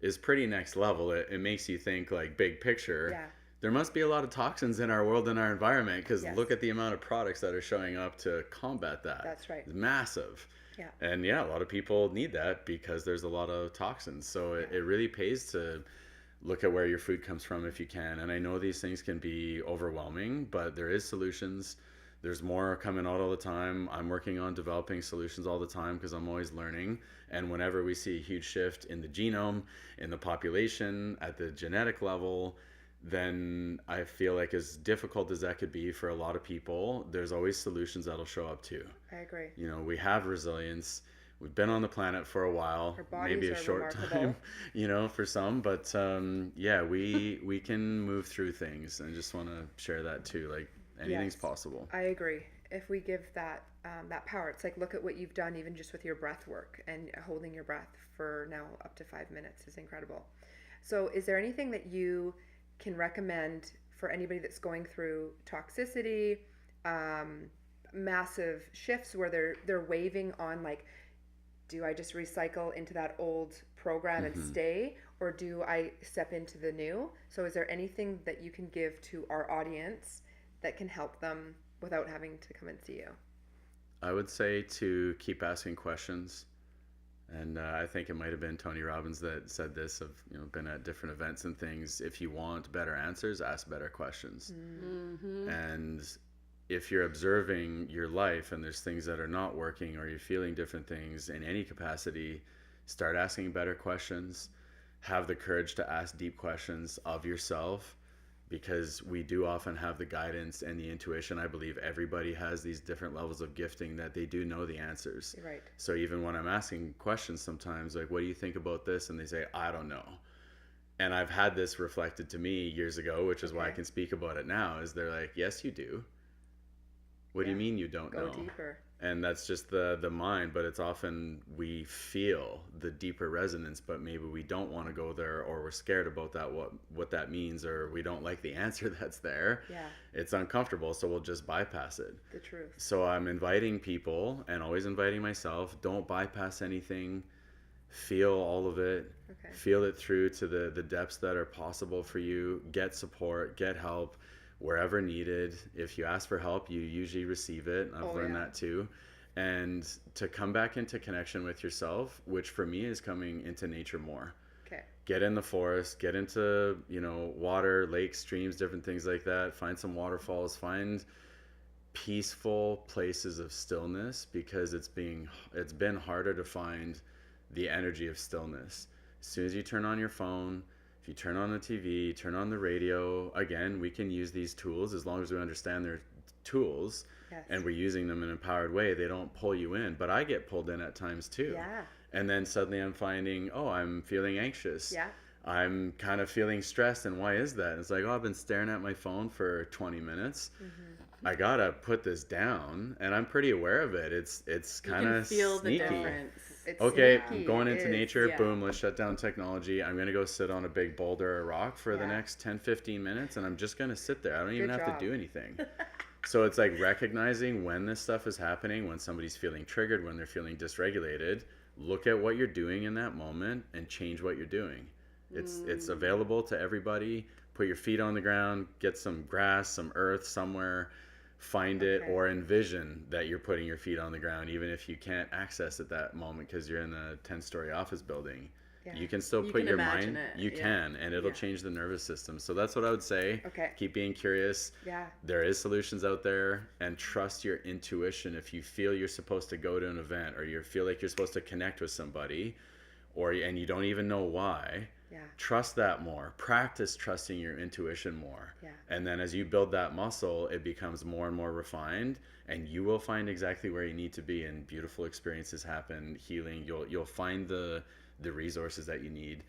is pretty next level. It makes you think, like, big picture. Yeah. There must be a lot of toxins in our world and our environment, because look at the amount of products that are showing up to combat that. That's right. It's massive. Yeah. And a lot of people need that because there's a lot of toxins. So it really pays to look at where your food comes from if you can. And I know these things can be overwhelming, but there is solutions. There's more coming out all the time. I'm working on developing solutions all the time because I'm always learning. And whenever we see a huge shift in the genome, in the population, at the genetic level, then I feel like, as difficult as that could be for a lot of people, there's always solutions that'll show up too. I agree. We have resilience. We've been on the planet for a while, maybe a short time, for some, but we can move through things, and just want to share that too. Like, anything's possible. I agree. If we give that power, it's like, look at what you've done even just with your breath work, and holding your breath for now up to 5 minutes is incredible. So is there anything that you can recommend for anybody that's going through toxicity, massive shifts where they're waving on like, do I just recycle into that old program and stay, or do I step into the new? So is there anything that you can give to our audience that can help them without having to come and see you? I would say to keep asking questions. And I think it might have been Tony Robbins that said this, of, you know, been at different events and things. If you want better answers, ask better questions. And if you're observing your life and there's things that are not working, or you're feeling different things in any capacity, start asking better questions. Have the courage to ask deep questions of yourself, because we do often have the guidance and the intuition. I believe everybody has these different levels of gifting that they do know the answers. Right. So even when I'm asking questions sometimes, like, what do you think about this? And they say, I don't know. And I've had this reflected to me years ago, which is why I can speak about it now, is they're like, yes, you do. What do you mean you don't know? Go deeper. And that's just the mind, but it's often we feel the deeper resonance, but maybe we don't want to go there, or we're scared about that, what that means, or we don't like the answer that's there. Yeah. It's uncomfortable, so we'll just bypass it. The truth. So I'm inviting people, and always inviting myself, don't bypass anything. Feel all of it. Okay. Feel it through to the depths that are possible for you. Get support, get help wherever needed. If you ask for help, you usually receive it. I've learned that too. And to come back into connection with yourself, which for me is coming into nature more. Okay. Get in the forest, get into, you know, water, lakes, streams, different things like that. Find some waterfalls, find peaceful places of stillness, because it's been harder to find the energy of stillness. As soon as you turn on your phone, if you turn on the TV, turn on the radio, again, we can use these tools as long as we understand they're tools. Yes. And we're using them in an empowered way. They don't pull you in, but I get pulled in at times too. Yeah. And then suddenly I'm finding, oh, I'm feeling anxious. Yeah. I'm kind of feeling stressed, and why is that? It's like, oh, I've been staring at my phone for 20 minutes. I gotta put this down, and I'm pretty aware of it. It's kind of feel sneaky. the difference. It's Okay, sneaky. I'm going into It is. nature. Yeah. Boom, let's shut down technology. I'm gonna go sit on a big boulder or rock for the next 10-15 minutes, and I'm just gonna sit there. I don't even have to do anything. So it's like recognizing when this stuff is happening, when somebody's feeling triggered, when they're feeling dysregulated. Look at what you're doing in that moment and change what you're doing. It's available to everybody. Put your feet on the ground, get some grass, some earth somewhere, find it, or envision that you're putting your feet on the ground, even if you can't access it that moment because you're in a 10-story office building. You can still put your mind, you can, and it'll change the nervous system. So that's what I would say. Okay. Keep being curious. Yeah. There is solutions out there, and trust your intuition. If you feel you're supposed to go to an event, or you feel like you're supposed to connect with somebody, and you don't even know why, trust that more. Practice trusting your intuition more. And then as you build that muscle, it becomes more and more refined, and you will find exactly where you need to be, and beautiful experiences happen, healing. You'll find the resources that you need.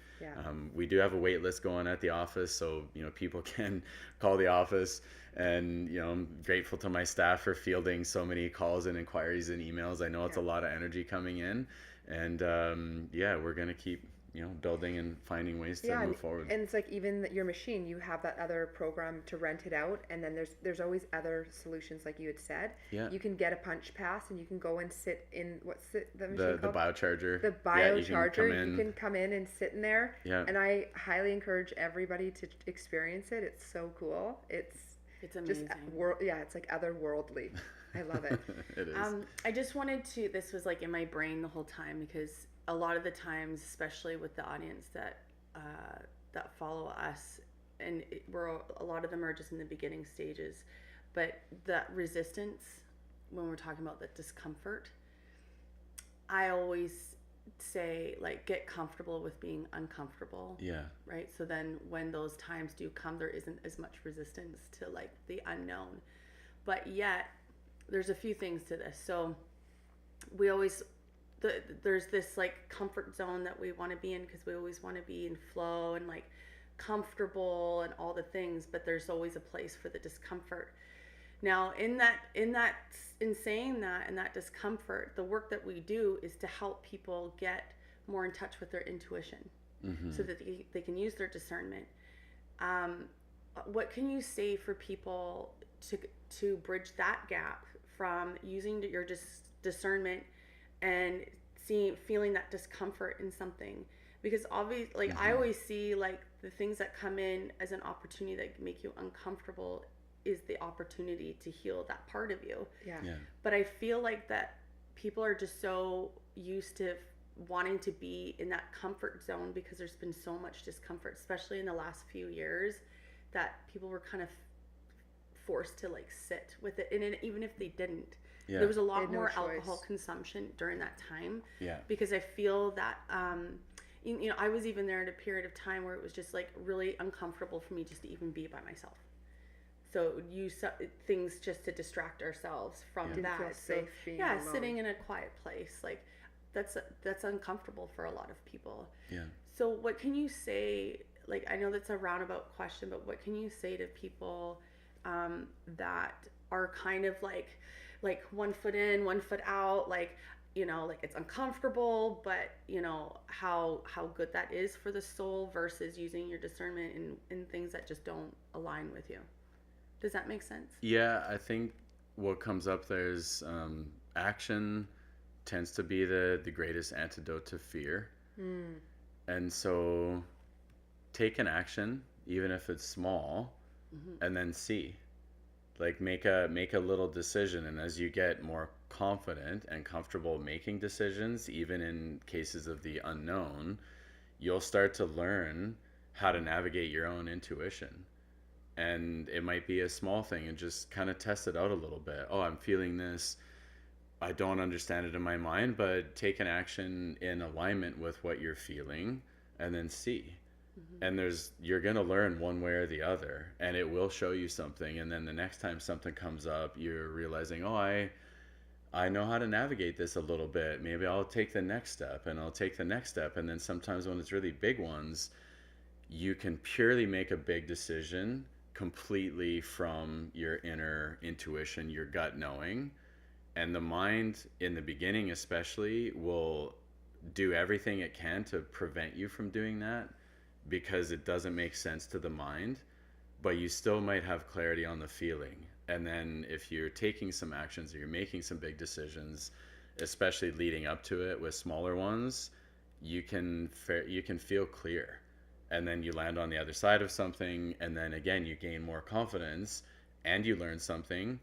We do have a wait list going at the office, so people can call the office, and I'm grateful to my staff for fielding so many calls and inquiries and emails. I know it's a lot of energy coming in, and we're gonna keep building and finding ways to move forward. And it's like, even your machine, you have that other program to rent it out, and then there's always other solutions, like you had said. You can get a punch pass, and you can go and sit in the machine the biocharger. The biocharger. You can come in and sit in there. And I highly encourage everybody to experience it. It's so cool. It's amazing. It's like otherworldly. I love it. It is. I just wanted to, this was like in my brain the whole time, because a lot of the times, especially with the audience that follow us, and a lot of them are just in the beginning stages, but that resistance, when we're talking about that discomfort, I always say, like, get comfortable with being uncomfortable. Right? So then when those times do come, there isn't as much resistance to like the unknown. But yet there's a few things to this. So we always, there's this like comfort zone that we want to be in, because we always want to be in flow and like comfortable and all the things, but there's always a place for the discomfort. Now in saying that and that discomfort, the work that we do is to help people get more in touch with their intuition, so that they can use their discernment. what can you say for people to bridge that gap from using your discernment and feeling that discomfort in something? Because obviously, like, I always see, like, the things that come in as an opportunity that make you uncomfortable is the opportunity to heal that part of you. Yeah. But I feel like that people are just so used to wanting to be in that comfort zone because there's been so much discomfort, especially in the last few years, that people were kind of forced to, like, sit with it. And even if they didn't, there was a lot more alcohol consumption during that time. Because I feel that, you know, I was even there in a period of time where it was just, like, really uncomfortable for me just to even be by myself. So use things just to distract ourselves from that. Feel safe being alone. Sitting in a quiet place, like, that's uncomfortable for a lot of people. Yeah. So what can you say? Like, I know that's a roundabout question, but what can you say to people that are kind of like 1 foot in, 1 foot out, like, you know, like, it's uncomfortable, but, you know, how good that is for the soul versus using your discernment in things that just don't align with you. Does that make sense? Yeah, I think what comes up there is action tends to be the greatest antidote to fear. And so take an action, even if it's small, and then see. Like, make a little decision, and as you get more confident and comfortable making decisions, even in cases of the unknown, you'll start to learn how to navigate your own intuition. And it might be a small thing, and just kind of test it out a little bit. Oh, I'm feeling this. I don't understand it in my mind, but take an action in alignment with what you're feeling, and then see. And you're going to learn one way or the other, and it will show you something. And then the next time something comes up, you're realizing, oh, I know how to navigate this a little bit. Maybe I'll take the next step, and I'll take the next step. And then sometimes when it's really big ones, you can purely make a big decision completely from your inner intuition, your gut knowing. And the mind, in the beginning especially, will do everything it can to prevent you from doing that, because it doesn't make sense to the mind, but you still might have clarity on the feeling. And then if you're taking some actions or you're making some big decisions, especially leading up to it with smaller ones, you can feel clear. And then you land on the other side of something, and then again you gain more confidence, and you learn something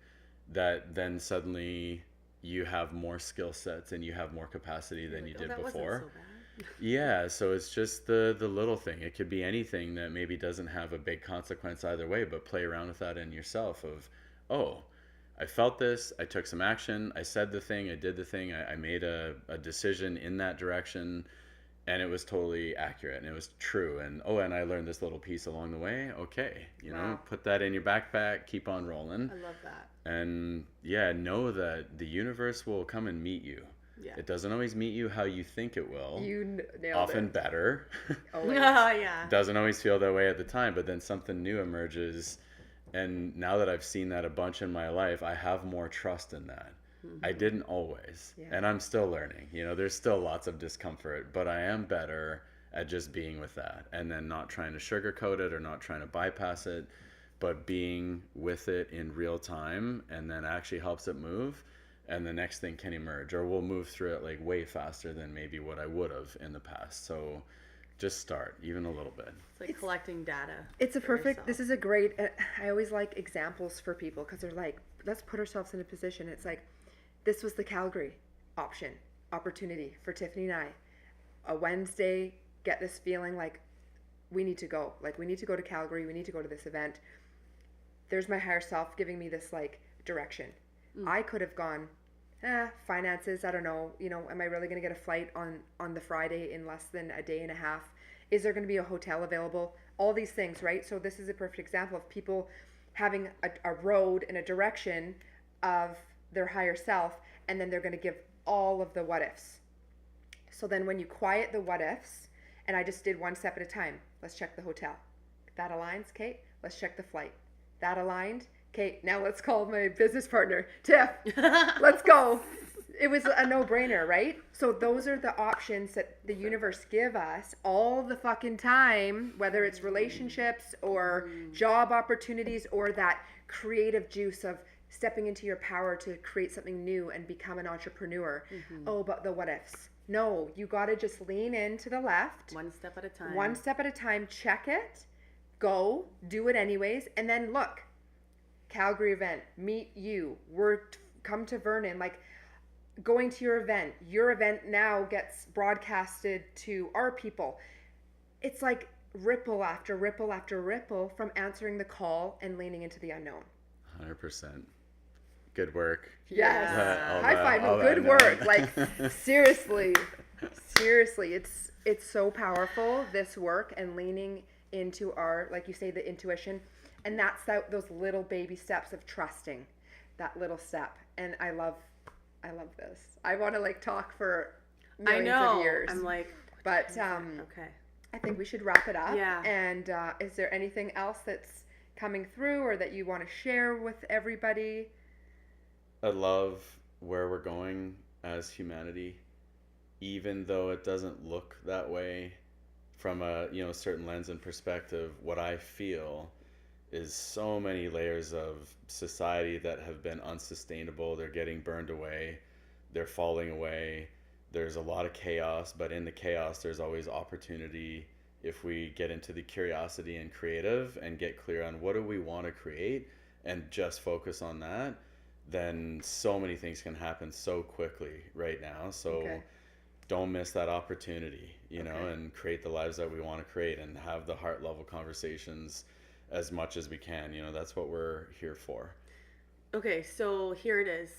that then suddenly you have more skill sets and you have more capacity than you did before. Wasn't so bad. Yeah, so it's just the little thing. It could be anything that maybe doesn't have a big consequence either way, but play around with that in yourself of, oh, I felt this, I took some action, I said the thing, I did the thing, I made a decision in that direction, and it was totally accurate, and it was true, and I learned this little piece along the way. Okay, you know, put that in your backpack, keep on rolling. I love that. And yeah, know that the universe will come and meet you. Yeah. It doesn't always meet you how you think it will. You nailed Often it. better. Yeah. Doesn't always feel that way at the time, but then something new emerges. And now that I've seen that a bunch in my life, I have more trust in that. I didn't always. Yeah. And I'm still learning. You know, there's still lots of discomfort, but I am better at just being with that, and then not trying to sugarcoat it or not trying to bypass it, but being with it in real time, and then actually helps it move. And the next thing can emerge, or we'll move through it like way faster than maybe what I would have in the past. So just start, even a little bit. It's like collecting data. It's a perfect, this is a great, I always like examples for people, because they're like, let's put ourselves in a position. It's like, this was the Calgary opportunity for Tiffany and I. A Wednesday, get this feeling like we need to go. Like, we need to go to Calgary. We need to go to this event. There's my higher self giving me this, like, direction. I could have gone, finances, I don't know, you know, am I really going to get a flight on the Friday in less than a day and a half? Is there going to be a hotel available? All these things, right? So this is a perfect example of people having a road and a direction of their higher self, and then they're going to give all of the what ifs. So then when you quiet the what ifs, and I just did one step at a time. Let's check the hotel. That aligns, Kate. Let's check the flight. That aligned. Okay, now let's call my business partner, Tiff. Let's go. It was a no-brainer, right? So those are the options that the universe give us all the fucking time, whether it's relationships or job opportunities or that creative juice of stepping into your power to create something new and become an entrepreneur. Oh, but the what ifs. No, you got to just lean in to the left. One step at a time. One step at a time, check it, go, do it anyways, and then look, Calgary event, meet you, come to Vernon, like going to your event now gets broadcasted to our people. It's like ripple after ripple after ripple from answering the call and leaning into the unknown. 100%. Good work. Yes. Yeah. High five. No, good work. Like seriously, it's so powerful, this work, and leaning into our, like you say, the intuition, and that's those little baby steps of trusting that little step. And I love this. I want to like talk for millions of years. I'm like, but okay. I think we should wrap it up. Yeah. And is there anything else that's coming through or that you want to share with everybody? I love where we're going as humanity, even though it doesn't look that way from a certain lens and perspective. What I feel is so many layers of society that have been unsustainable. They're getting burned away. They're falling away. There's a lot of chaos, but in the chaos, there's always opportunity if we get into the curiosity and creative and get clear on what do we want to create and just focus on that, then so many things can happen so quickly right now. So don't miss that opportunity, and create the lives that we want to create and have the heart level conversations as much as we can. That's what we're here for. Okay, so here it is.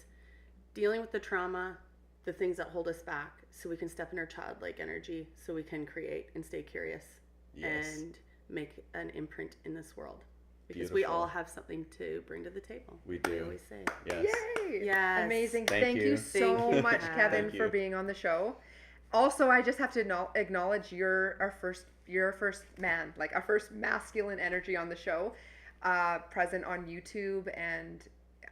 Dealing with the trauma, the things that hold us back, so we can step in our childlike energy, so we can create and stay curious and make an imprint in this world. Because we all have something to bring to the table. We do. We always say. Yes. Yay! Yes. Amazing. Thank you so much, Kevin, Thank for you. being on the show. Also, I just have to acknowledge you're our first man, like our first masculine energy on the show, present on YouTube, and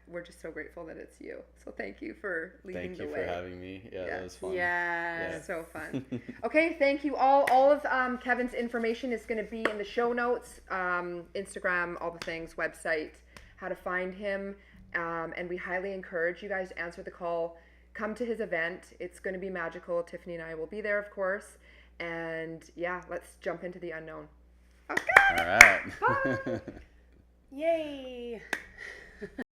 we're just so grateful that it's you. So thank you for leading the way. Thank you for having me. Yeah, that was fun. Yes. So fun. Okay, thank you all. All of Kevin's information is going to be in the show notes, Instagram, all the things, website, how to find him. And we highly encourage you guys to answer the call. Come to his event. It's going to be magical. Tiffany and I will be there, of course. And yeah, let's jump into the unknown. Okay. All right. Bye. Yay.